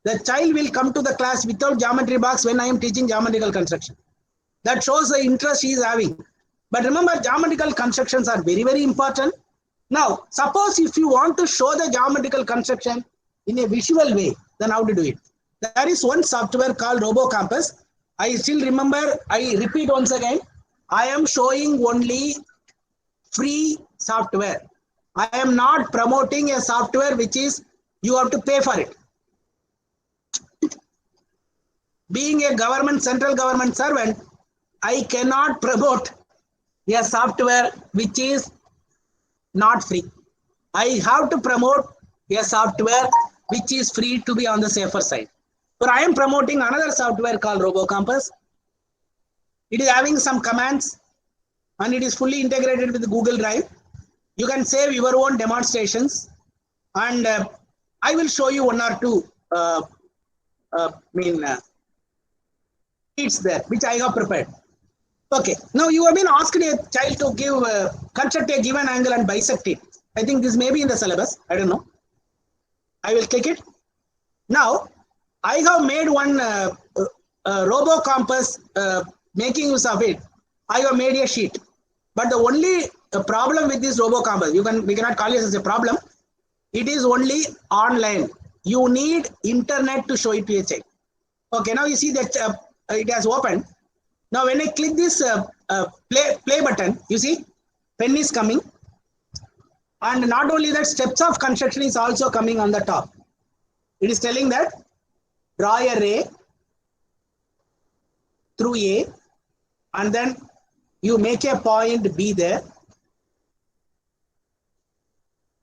the child will come to the class without geometry box when I am teaching geometrical construction. That shows the interest he is having. But remember, geometrical constructions are very, very important. Now, suppose if you want to show the geometrical construction in a visual way, then how to do it? There is one software called RoboCompass. I still remember, I repeat once again, I am showing only free software. I am not promoting a software which is, you have to pay for it. Being a government, central government servant, I cannot promote a software which is not free. I have to promote a software which is free to be on the safer side. So I am promoting another software called RoboCompass. It is having some commands and it is fully integrated with Google Drive. You can save your own demonstrations, and I will show you one or two sheets there which I have prepared. Okay, now you have been asked a child to give construct a given angle and bisect it. I think this may be in the syllabus. I don't know. I will click it. Now I have made one RoboCompass, making use of it. I have made a sheet, but the only problem with this RoboCompass, we cannot call it as a problem. It is only online. You need internet to show it to a child. Okay, now you see that it has opened. Now when I click this play button, you see pen is coming, and not only that, steps of construction is also coming on the top. It is telling that draw a ray through A, and then you make a point B there,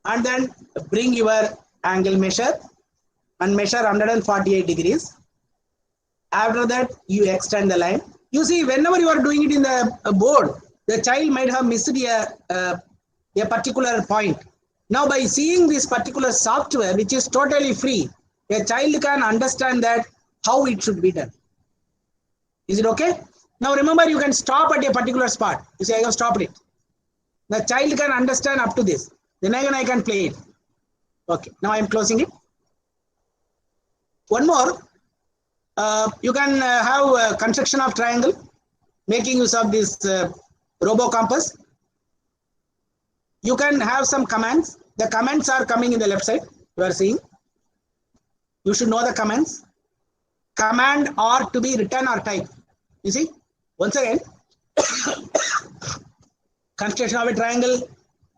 and then bring your angle measure and measure 148 degrees. After that, you extend the line. You see, whenever you are doing it in the board, the child might have missed a particular point. Now, by seeing this particular software, which is totally free, a child can understand that how it should be done. Is it okay? Now, remember, you can stop at a particular spot. You say, I have stopped it. The child can understand up to this. Then again, I can play it. Okay, now I am closing it. One more. You can have construction of triangle, making use of this RoboCompass. You can have some commands. The commands are coming in the left side. You are seeing. You should know the commands. Command or to be written or typed. You see, once again, construction of a triangle,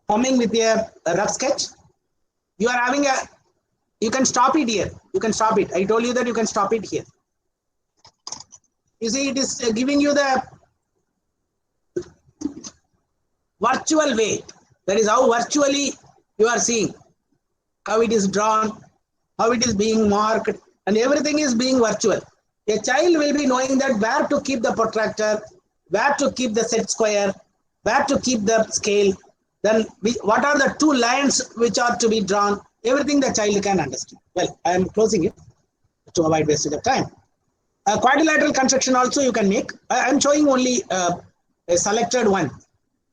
forming with a rough sketch. You are having a, you can stop it here. You can stop it. I told you that you can stop it here. You see, it is giving you the virtual way. That is how virtually you are seeing how it is drawn, how it is being marked, and everything is being virtual. A child will be knowing that where to keep the protractor, where to keep the set square, where to keep the scale, then what are the two lines which are to be drawn. Everything the child can understand. Well, I am closing it to avoid wastage of time. Quadrilateral construction also you can make. I am showing only a selected one,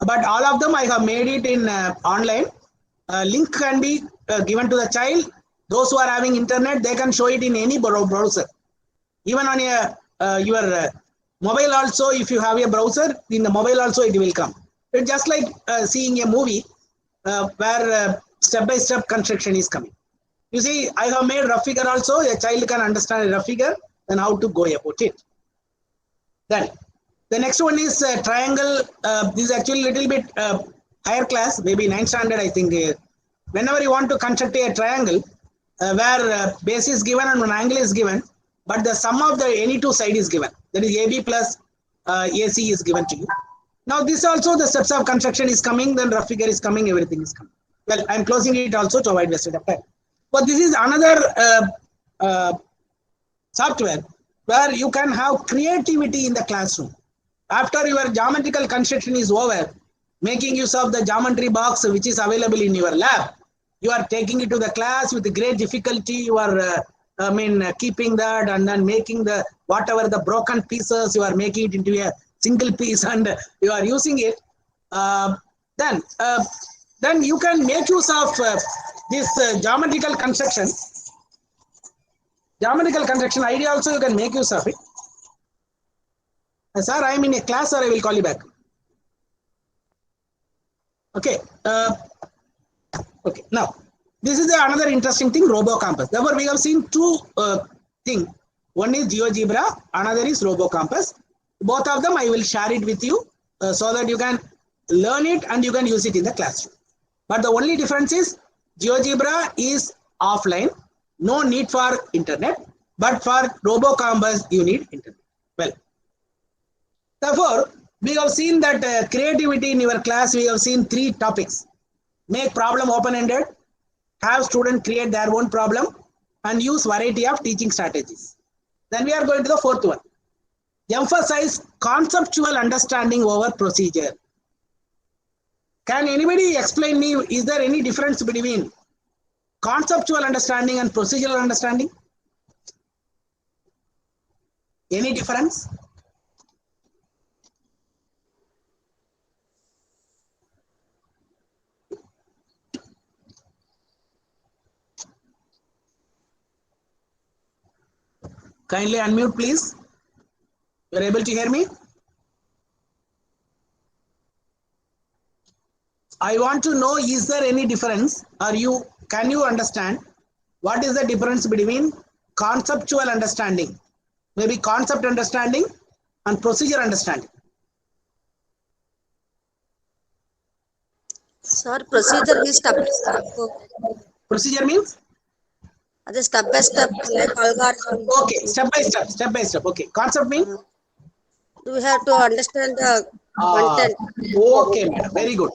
but all of them I have made it in online. Link can be given to the child. Those who are having internet, they can show it in any browser. Even on your mobile also, if you have a browser, in the mobile also it will come. It's just like seeing a movie where step-by-step construction is coming. You see, I have made rough figure also. A child can understand a rough figure and how to go about it. Then the next one is triangle. This is actually a little bit higher class, maybe 9th standard, I think. Whenever you want to construct a triangle where base is given and an angle is given, but the sum of the any two side is given. That is AB plus AC is given to you. Now this also the steps of construction is coming, then rough figure is coming, everything is coming. Well, I am closing it also to avoid wastage of time. But this is another software where you can have creativity in the classroom. After your geometrical construction is over, making use of the geometry box which is available in your lab, you are taking it to the class with great difficulty. You are keeping that and then making the whatever the broken pieces, you are making it into a single piece and you are using it. Then you can make use of this geometrical construction. Geometrical construction idea also you can make use of it. Sir, I am in a class, or I will call you back. Okay. Okay, now this is another interesting thing, RoboCampus. Therefore, we have seen two things. One is GeoGebra, another is RoboCampus. Both of them I will share it with you so that you can learn it and you can use it in the classroom. But the only difference is GeoGebra is offline, no need for internet, but for RoboCampus you need internet. Well, therefore, we have seen that creativity in your class, we have seen 3 topics. Make problem open-ended, have students create their own problem, and use variety of teaching strategies. Then we are going to the 4th one. Emphasize conceptual understanding over procedure. Can anybody explain me, is there any difference between conceptual understanding and procedural understanding? Any difference? Kindly unmute, please. You are able to hear me? I want to know, is there any difference? Can you understand what is the difference between conceptual understanding, maybe concept understanding, and procedure understanding? Sir, procedure means step. Procedure means? That's step by step, like algorithm. Okay, step by step. Okay, concept means? We have to understand the content. Okay, madam, very good.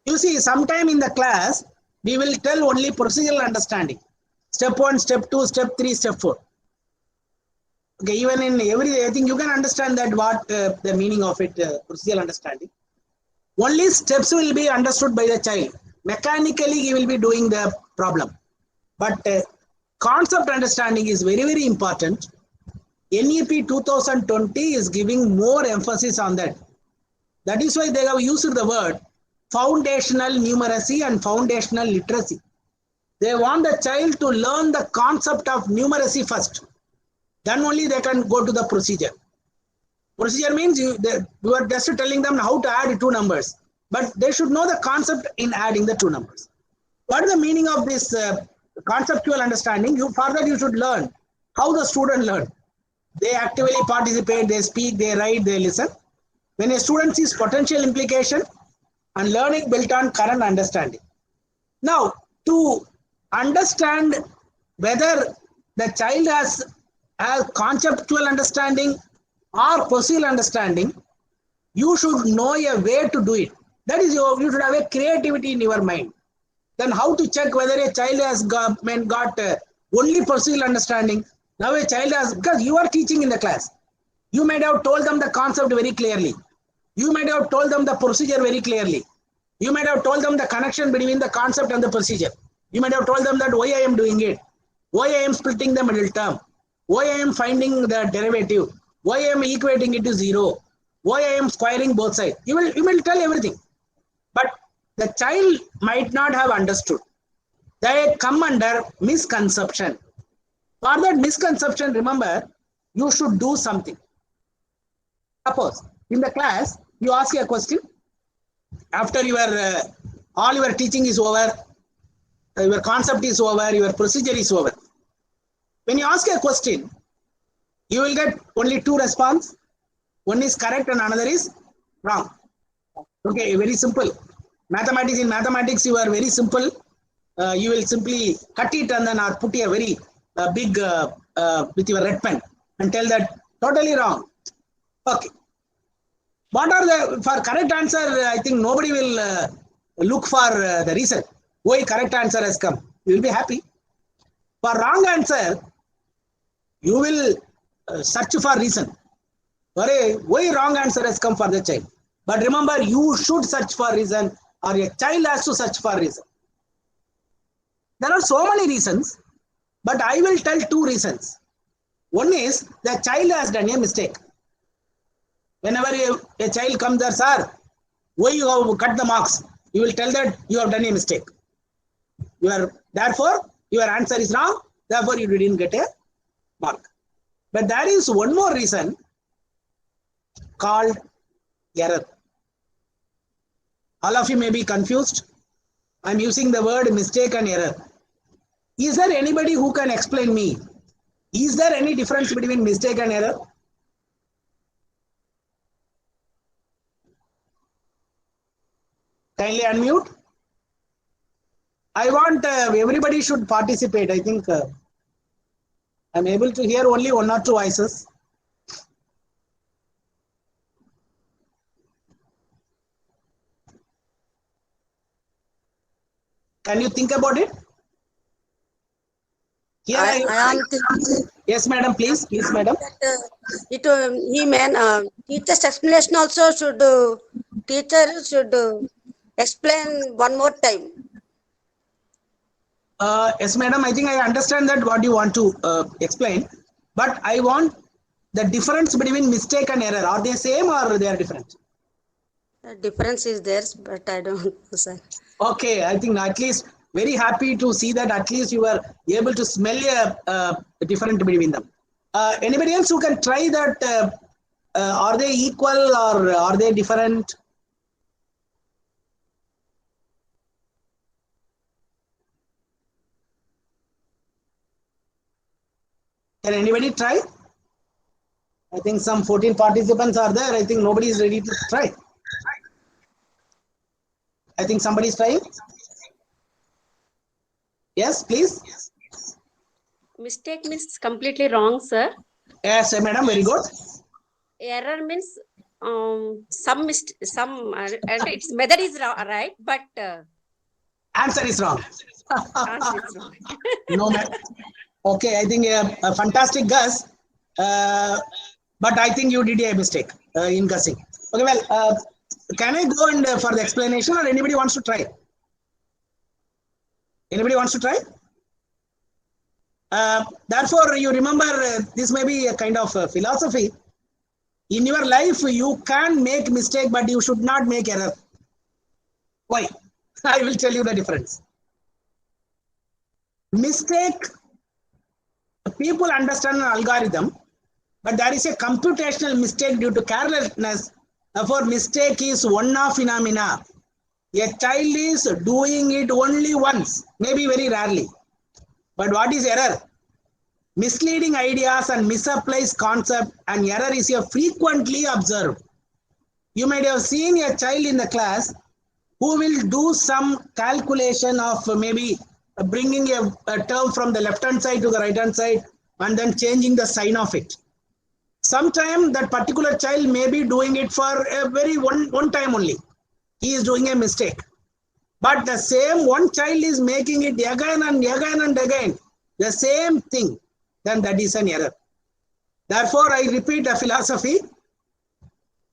You see, sometime in the class, we will tell only procedural understanding. Step 1, step 2, step 3, step 4. Okay, even in every, I think you can understand that what the meaning of it, procedural understanding. Only steps will be understood by the child. Mechanically, he will be doing the problem. But concept understanding is very, very important. NEP 2020 is giving more emphasis on that. That is why they have used the word foundational numeracy and foundational literacy. They want the child to learn the concept of numeracy first. Then only they can go to the procedure. Procedure means you are just telling them how to add 2 numbers. But they should know the concept in adding the 2 numbers. What is the meaning of this conceptual understanding? For that you should learn how the student learn. They actively participate, they speak, they write, they listen. When a student sees potential implication and learning built on current understanding. Now, to understand whether the child has conceptual understanding or procedural understanding, you should know a way to do it. That is, you should have a creativity in your mind. Then how to check whether a child has got only procedural understanding? Now a child has, because you are teaching in the class, you might have told them the concept very clearly. You might have told them the procedure very clearly. You might have told them the connection between the concept and the procedure. You might have told them that why I am doing it, why I am splitting the middle term, why I am finding the derivative, why I am equating it to 0, why I am squaring both sides. You will tell everything. But the child might not have understood. They come under misconception. For that misconception, remember, you should do something. Suppose in the class, you ask a question. After all your teaching is over, your concept is over, your procedure is over. When you ask a question, you will get only 2 responses. One is correct and another is wrong. Okay, very simple. Mathematics, in mathematics, you are very simple. You will simply cut it and then put a very big with your red pen and tell that totally wrong. Okay. What are for correct answer? I think nobody will look for the reason why correct answer has come. You will be happy. For wrong answer, you will search for reason. Why wrong answer has come for the child? But remember, you should search for reason, or a child has to search for reason. There are so many reasons, but I will tell 2 reasons. One is the child has done a mistake. Whenever a child comes there, sir, why you have cut the marks? You will tell that you have done a mistake. Therefore, your answer is wrong. Therefore, you didn't get a mark. But there is one more reason called error. All of you may be confused. I'm using the word mistake and error. Is there anybody who can explain me? Is there any difference between mistake and error? Kindly unmute. I want everybody should participate. I think I'm able to hear only one or two voices. Can you think about it? Here I am thinking yes, madam, please, madam. that teacher's explanation also should teacher should explain one more time. Yes, madam. I think I understand that what you want to explain, but I want the difference between mistake and error. Are they same or they are different? The difference is there, but I don't know, sir. Okay, I think at least very happy to see that at least you were able to smell a difference between them. Anybody else who can try that? Are they equal or are they different? Can anybody try? I think some 14 participants are there. I think nobody is ready to try. I think somebody is trying. Yes, please. Mistake means completely wrong, sir. Yes, madam, very good. Error means some and its method is right, but Answer is wrong. answer is wrong. No, ma'am. Okay, I think a fantastic guess, but I think you did a mistake in guessing. Okay, well, can I go and for the explanation, or anybody wants to try? Anybody wants to try? Therefore, you remember this may be a kind of philosophy. In your life, you can make mistake, but you should not make error. Why? I will tell you the difference. Mistake, people understand an algorithm, but there is a computational mistake due to carelessness. Therefore, mistake is one-off phenomena. A child is doing it only once, maybe very rarely. But what is error? Misleading ideas and misapplies concept, and error is a frequently observed. You might have seen a child in the class who will do some calculation of maybe bringing a term from the left hand side to the right hand side and then changing the sign of it. Sometime that particular child may be doing it for a very one time only. He is doing a mistake. But the same one child is making it again and again and again, the same thing, then that is an error. Therefore, I repeat a philosophy.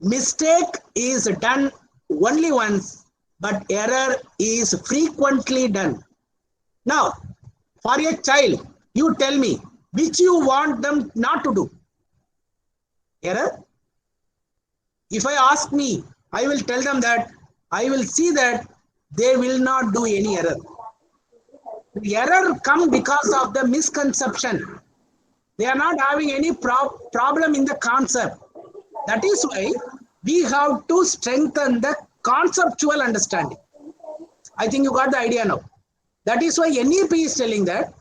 Mistake is done only once, but error is frequently done. Now, for a child, you tell me which you want them not to do. Error? If I ask me, I will tell them that I will see that they will not do any error. The error comes because of the misconception. They are not having any problem in the concept. That is why we have to strengthen the conceptual understanding. I think you got the idea now. That is why NEP is telling that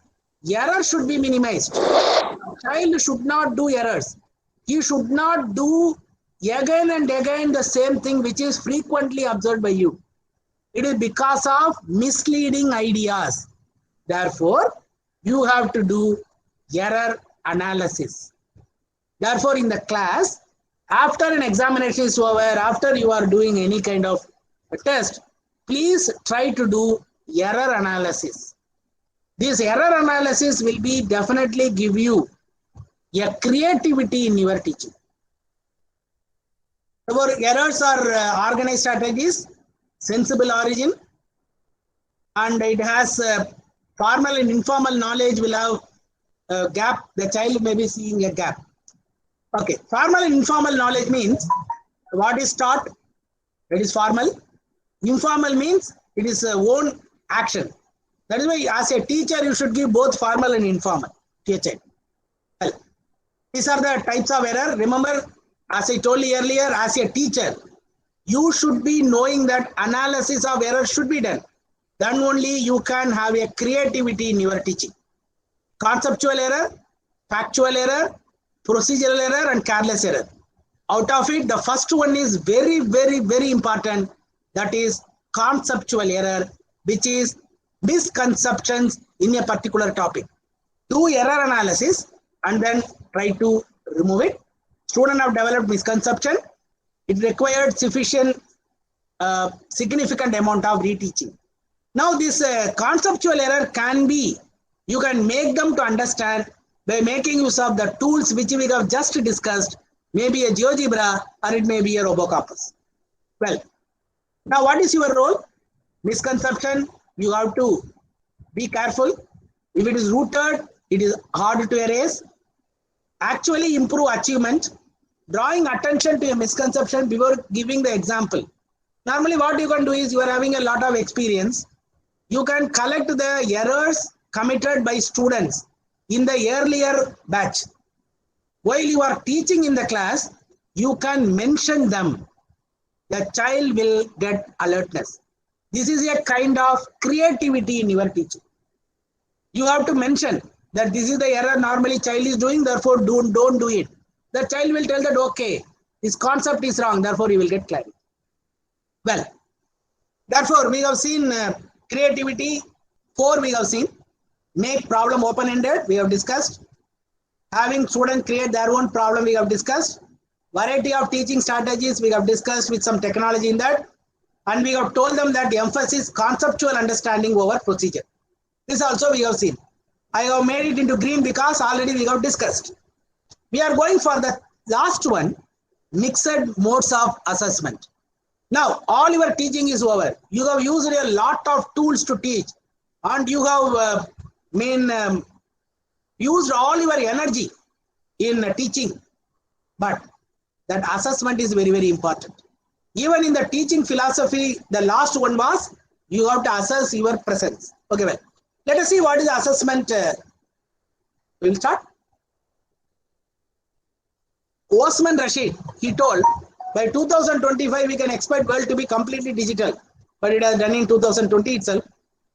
error should be minimized. Child should not do errors. He should not do again and again the same thing which is frequently observed by you. It is because of misleading ideas. Therefore, you have to do error analysis. Therefore, in the class, after an examination is over, after you are doing any kind of a test, please try to do error analysis. This error analysis will be definitely give you a creativity in your teaching. Our errors are organized strategies, sensible origin, and it has formal and informal knowledge will have a gap. The child may be seeing a gap. Okay, formal and informal knowledge means what is taught, it is formal. Informal means it is own action. That is why as a teacher you should give both formal and informal to a child. Well, these are the types of error. Remember, as I told you earlier, as a teacher, you should be knowing that analysis of error should be done. then only you can have a creativity in your teaching. Conceptual error, factual error, procedural error, and careless error. Out of it, the first one is very, very, very important. That is conceptual error, which is misconceptions in a particular topic. Do error analysis and then try to remove it. Students have developed misconception. It required sufficient, significant amount of reteaching. Now, this conceptual error can be, you can make them to understand by making use of the tools which we have just discussed, maybe a GeoGebra or it may be a RoboCorpus. Well, now what is your role? Misconception, you have to be careful. If it is rooted, it is hard to erase. Actually improve achievement. Drawing attention to a misconception before giving the example. Normally what you can do is, you are having a lot of experience. You can collect the errors committed by students in the earlier batch. While you are teaching in the class, you can mention them. The child will get alertness. This is a kind of creativity in your teaching. You have to mention that this is the error normally child is doing, therefore don't do it. The child will tell that, okay, this concept is wrong, therefore you will get clarity. Well, therefore we have seen creativity. 4 we have seen. Make problem open-ended, we have discussed. Having students create their own problem, we have discussed. Variety of teaching strategies, we have discussed with some technology in that. And we have told them that the emphasis conceptual understanding over procedure. This also we have seen. I have made it into green because already we have discussed. We are going for the last one, mixed modes of assessment. Now, all your teaching is over. You have used a lot of tools to teach, and you have used all your energy in teaching. But that assessment is very, very important. Even in the teaching philosophy, the last one was, you have to assess your presence. Okay, well, let us see what is assessment. We'll start. Osman Rashid, he told, by 2025 we can expect world to be completely digital, but it has done in 2020 itself.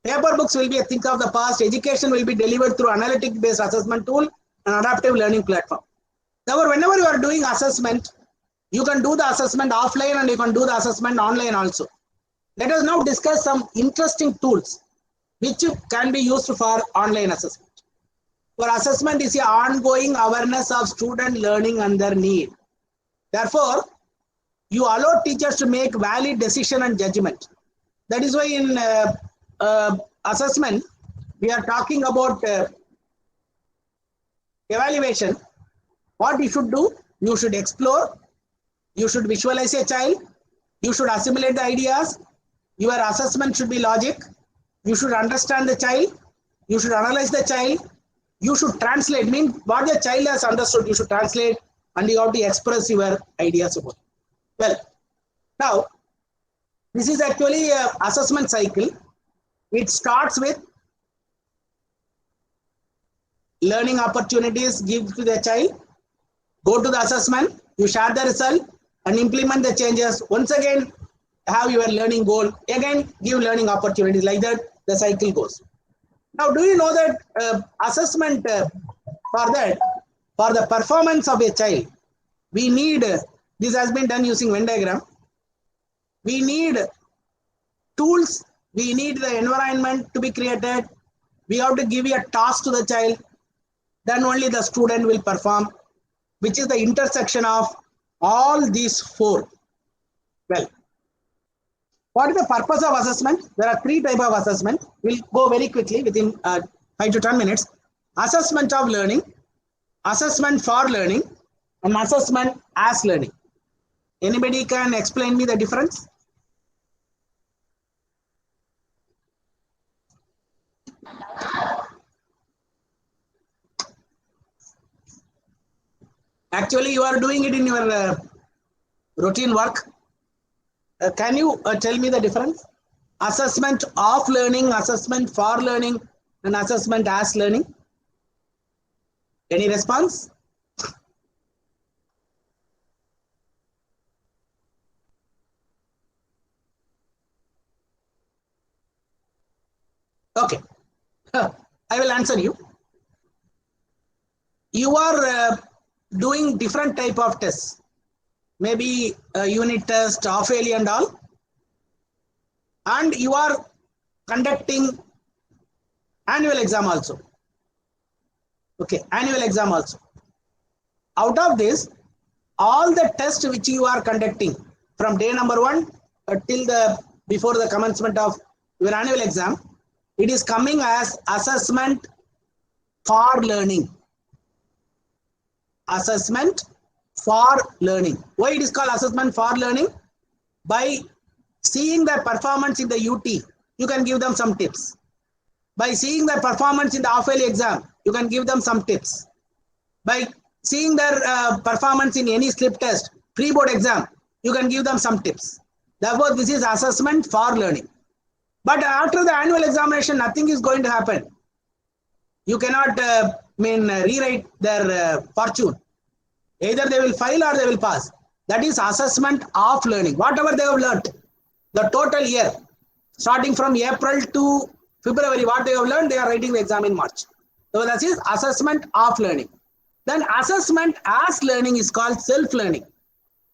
Paper books will be a thing of the past. Education will be delivered through analytic based assessment tool and adaptive learning platform. Therefore, whenever you are doing assessment, you can do the assessment offline and you can do the assessment online also. Let us now discuss some interesting tools which can be used for online assessment. For assessment is an ongoing awareness of student learning and their need. Therefore, you allow teachers to make valid decision and judgment. That is why in assessment, we are talking about evaluation. What you should do? You should explore. You should visualize a child. You should assimilate the ideas. Your assessment should be logic. You should understand the child. You should analyze the child. You should translate, mean what the child has understood, you should translate, and you have to express your ideas about it. Well, now, this is actually an assessment cycle. It starts with learning opportunities give to the child, go to the assessment, you share the result, and implement the changes. Once again, have your learning goal, again, give learning opportunities. Like that, the cycle goes. Now, do you know that assessment for the performance of a child, we need, this has been done using Venn diagram. We need tools, we need the environment to be created. We have to give a task to the child. Then only the student will perform, which is the intersection of all these 4. Well, what is the purpose of assessment? There are 3 types of assessment. We'll go very quickly within 5 to 10 minutes. Assessment of learning, assessment for learning, and assessment as learning. Anybody can explain me the difference? Actually, you are doing it in your routine work. Can you tell me the difference? Assessment of learning, assessment for learning, and assessment as learning. Any response? Okay. I will answer you. You are doing different type of tests. Maybe a unit test, half-yearly and all. And you are conducting annual exam also. Okay, annual exam also. Out of this, all the tests which you are conducting from day number 1 till before the commencement of your annual exam, it is coming as assessment for learning. Assessment for learning. Why it is called assessment for learning? By seeing their performance in the UT, you can give them some tips. By seeing their performance in the half-yearly exam, you can give them some tips. By seeing their performance in any slip test, pre-board exam, you can give them some tips. Therefore, this is assessment for learning. But after the annual examination, nothing is going to happen. You cannot rewrite their fortune. Either they will fail or they will pass. That is assessment of learning. Whatever they have learned, the total year, starting from April to February, what they have learned, they are writing the exam in March. So that is assessment of learning. Then assessment as learning is called self-learning.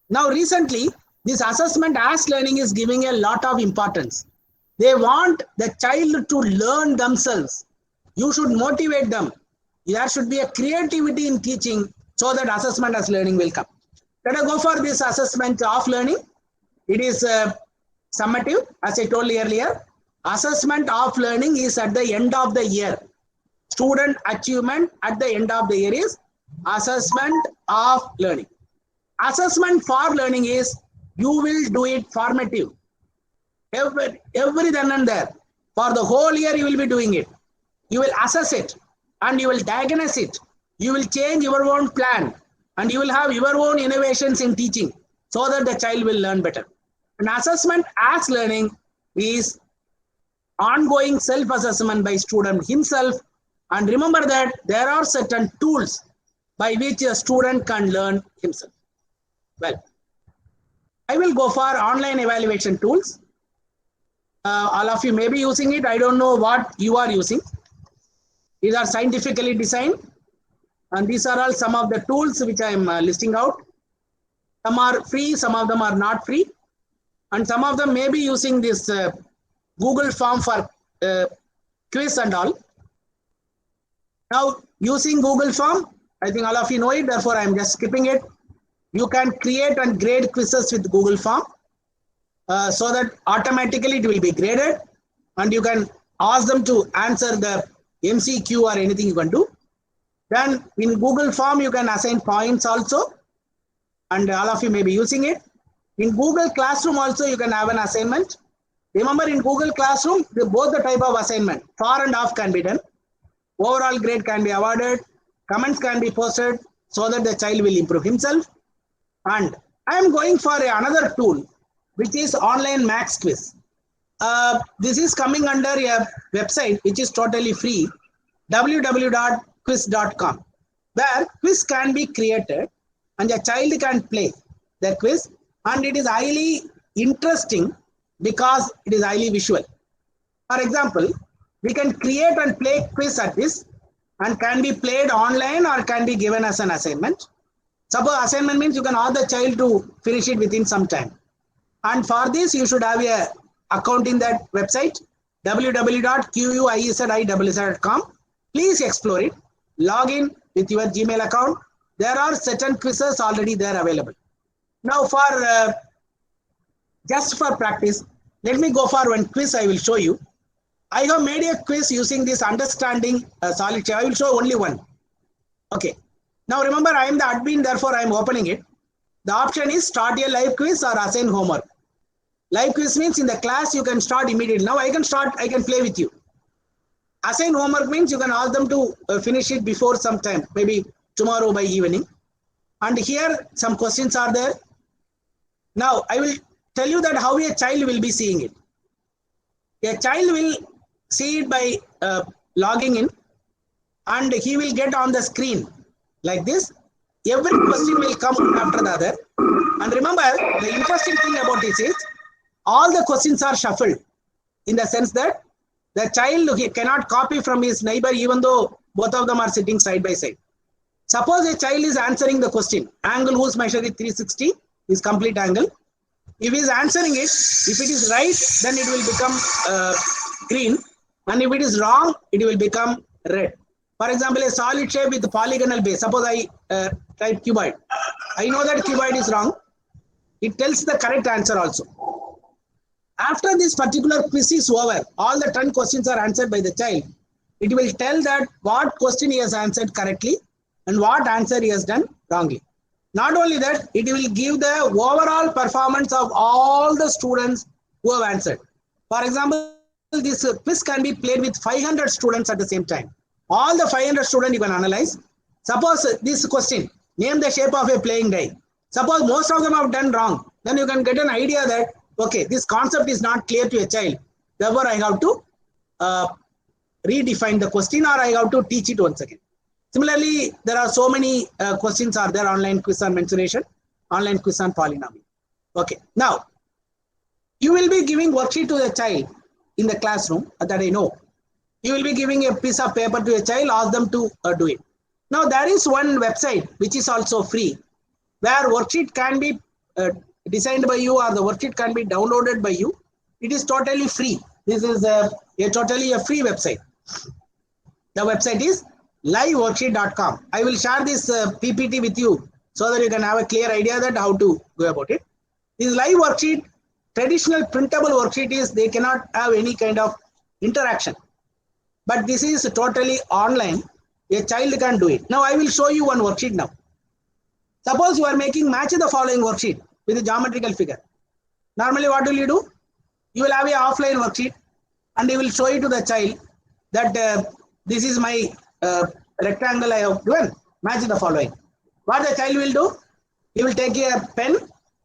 Now recently, this assessment as learning is giving a lot of importance. They want the child to learn themselves. You should motivate them. There should be a creativity in teaching so that assessment as learning will come. Let us go for this assessment of learning. It is summative, as I told you earlier. Assessment of learning is at the end of the year. Student achievement at the end of the year is assessment of learning. Assessment for learning is you will do it formative. Every then and there. For the whole year you will be doing it. You will assess it and you will diagnose it. You will change your own plan and you will have your own innovations in teaching so that the child will learn better. An assessment as learning is ongoing self-assessment by student himself. And remember that there are certain tools by which a student can learn himself. Well, I will go for online evaluation tools. All of you may be using it. I don't know what you are using. These are scientifically designed. And these are all some of the tools which I am listing out. Some are free, some of them are not free. And some of them may be using this Google form for quiz and all. Now, using Google form, I think all of you know it, therefore I am just skipping it. You can create and grade quizzes with Google form so that automatically it will be graded and you can ask them to answer the MCQ or anything you can do. Then in Google form, you can assign points also and all of you may be using it. In Google Classroom also, you can have an assignment. Remember in Google Classroom, both the type of assignment, for and off can be done. Overall grade can be awarded, comments can be posted so that the child will improve himself. And I am going for another tool, which is online max quiz. This is coming under a website which is totally free, www.quiz.com, where quiz can be created and a child can play the quiz, and it is highly interesting because it is highly visual. For example, we can create and play quiz at this and can be played online or can be given as an assignment. Suppose assignment means you can ask the child to finish it within some time. And for this, you should have a account in that website, www.quiz.com. Please explore it. Log in with your Gmail account. There are certain quizzes already there available. Now, for just for practice, let me go for one quiz I will show you. I have made a quiz using this understanding solid shape. I will show only one. Okay. Now remember, I am the admin, therefore I am opening it. The option is start a live quiz or assign homework. Live quiz means in the class you can start immediately. Now I can start, I can play with you. Assign homework means you can ask them to finish it before some time, maybe tomorrow by evening. And here some questions are there. Now I will tell you that how a child will be seeing it. A child will see it by logging in and he will get on the screen like this. Every question will come after the other. And remember, the interesting thing about this is all the questions are shuffled in the sense that The child he cannot copy from his neighbor even though both of them are sitting side by side. Suppose a child is answering the question, angle whose measure is 360 is complete angle. If he is answering it, if it is right, then it will become green. And if it is wrong, it will become red. For example, a solid shape with polygonal base. Suppose I type cuboid. I know that cuboid is wrong. It tells the correct answer also. After this particular quiz is over, all the 10 questions are answered by the child. It will tell that what question he has answered correctly and what answer he has done wrongly. Not only that, it will give the overall performance of all the students who have answered. For example, this quiz can be played with 500 students at the same time. All the 500 students you can analyze. Suppose this question, name the shape of a playing die. Suppose most of them have done wrong. Then you can get an idea that, okay, this concept is not clear to a child. Therefore, I have to redefine the question, or I have to teach it once again. Similarly, there are so many questions are there, online quiz on mensuration, online quiz on polynomial. Okay, now, you will be giving worksheet to the child in the classroom, that I know. You will be giving a piece of paper to a child, ask them to do it. Now, there is one website which is also free, where worksheet can be designed by you, or the worksheet can be downloaded by you. It is totally free. This is totally a free website. The website is liveworksheet.com. I will share this PPT with you so that you can have a clear idea that how to go about it. This live worksheet, traditional printable worksheet is they cannot have any kind of interaction. But this is totally online. A child can do it. Now I will show you one worksheet now. Suppose you are making match the following worksheet with a geometrical figure. Normally what will you do? You will have a offline worksheet and you will show it to the child that this is my rectangle I have given, match the following. What the child will do? He will take a pen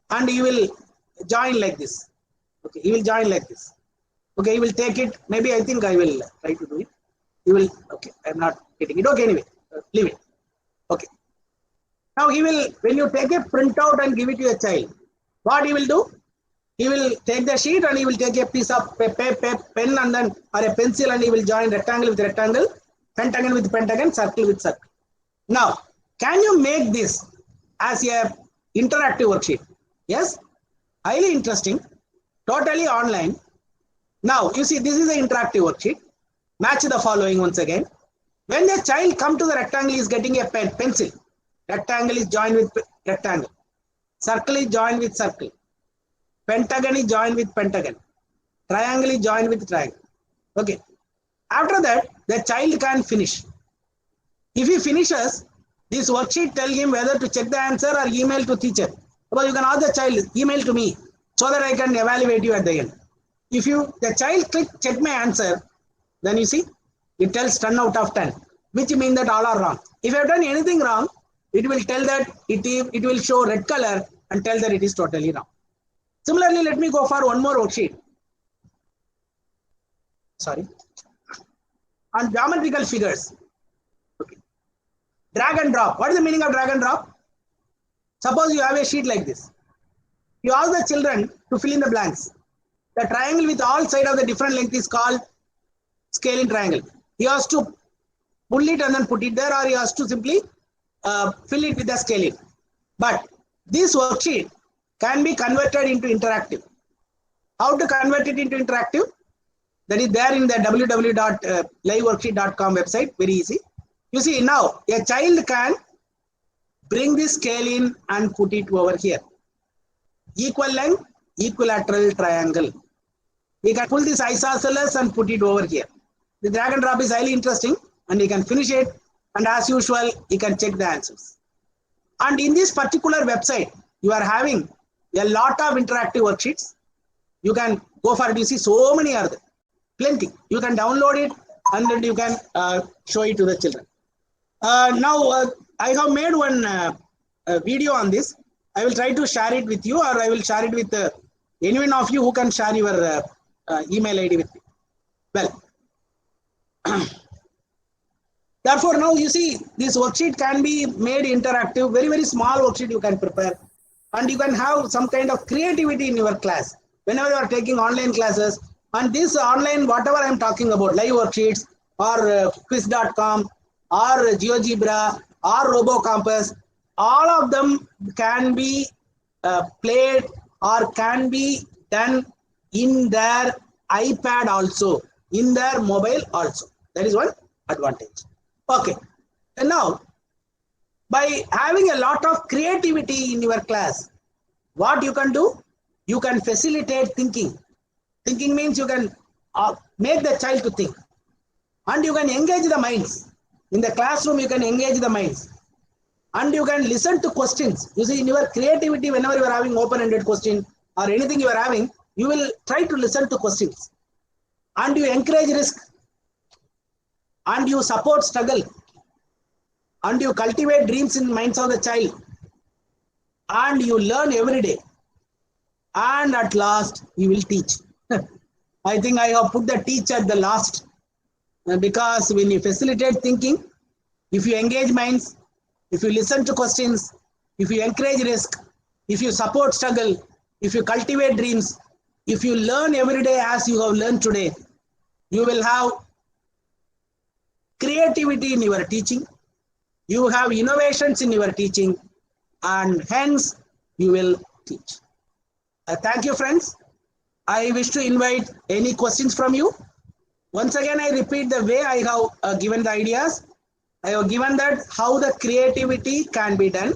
and he will join like this. Okay, he will join like this. Okay, he will take it. Maybe I think I will try to do it. He will, okay, I'm not getting it. Okay, anyway, leave it. Okay. Now he will, when you take a printout and give it to a child, what he will do? He will take the sheet and he will take a piece of pen and then, or a pencil, and he will join rectangle with rectangle, pentagon with pentagon, circle with circle. Now, can you make this as a interactive worksheet? Yes, highly interesting, totally online. Now, you see, this is an interactive worksheet. Match the following once again. When the child comes to the rectangle, he is getting a pencil. Rectangle is joined with rectangle. Circle is joined with circle. Pentagon is joined with pentagon. Triangle is joined with triangle. Okay. After that, the child can finish. If he finishes, this worksheet tell him whether to check the answer or email to teacher. But you can ask the child, email to me so that I can evaluate you at the end. If the child click check my answer, then you see, it tells 10 out of 10, which means that all are wrong. If you have done anything wrong, it will tell that it will show red color and tell that it is totally wrong. Similarly, let me go for one more worksheet. Sorry. On geometrical figures. Okay. Drag and drop. What is the meaning of drag and drop? Suppose you have a sheet like this. You ask the children to fill in the blanks. The triangle with all sides of the different length is called scaling triangle. He has to pull it and then put it there, or he has to simply fill it with the scaling. But this worksheet can be converted into interactive. How to convert it into interactive? That is there in the www.liveworksheet.com website. Very easy. You see, now a child can bring this scale in and put it over here. Equal length, equilateral triangle. We can pull this isosceles and put it over here. The drag and drop is highly interesting, and you can finish it, and as usual, you can check the answers. And in this particular website, you are having a lot of interactive worksheets. You can go for it. You see, so many are there. Plenty. You can download it and then you can show it to the children. Now, I have made one video on this. I will try to share it with you, or I will share it with any one of you who can share your email ID with me. Well, therefore, now you see, this worksheet can be made interactive. Very, very small worksheet you can prepare. And you can have some kind of creativity in your class. Whenever you are taking online classes, And this online, whatever I'm talking about, live worksheets or quiz.com or GeoGebra or RoboCompass, all of them can be played or can be done in their iPad also, in their mobile also. That is one advantage. Okay. And now, by having a lot of creativity in your class, what you can do? You can facilitate thinking. Thinking means you can make the child to think. And you can engage the minds. In the classroom, you can engage the minds. And you can listen to questions. You see, in your creativity, whenever you are having open-ended question or anything you are having, you will try to listen to questions. And you encourage risk. And you support struggle. And you cultivate dreams in the minds of the child. And you learn every day. And at last, you will teach. I think I have put the teach at the last. Because when you facilitate thinking, if you engage minds, if you listen to questions, if you encourage risk, if you support struggle, if you cultivate dreams, if you learn every day as you have learned today, you will have creativity in your teaching, you have innovations in your teaching, and hence you will teach. Thank you, friends. I wish to invite any questions from you. Once again, I repeat the way I have given the ideas. I have given that how the creativity can be done.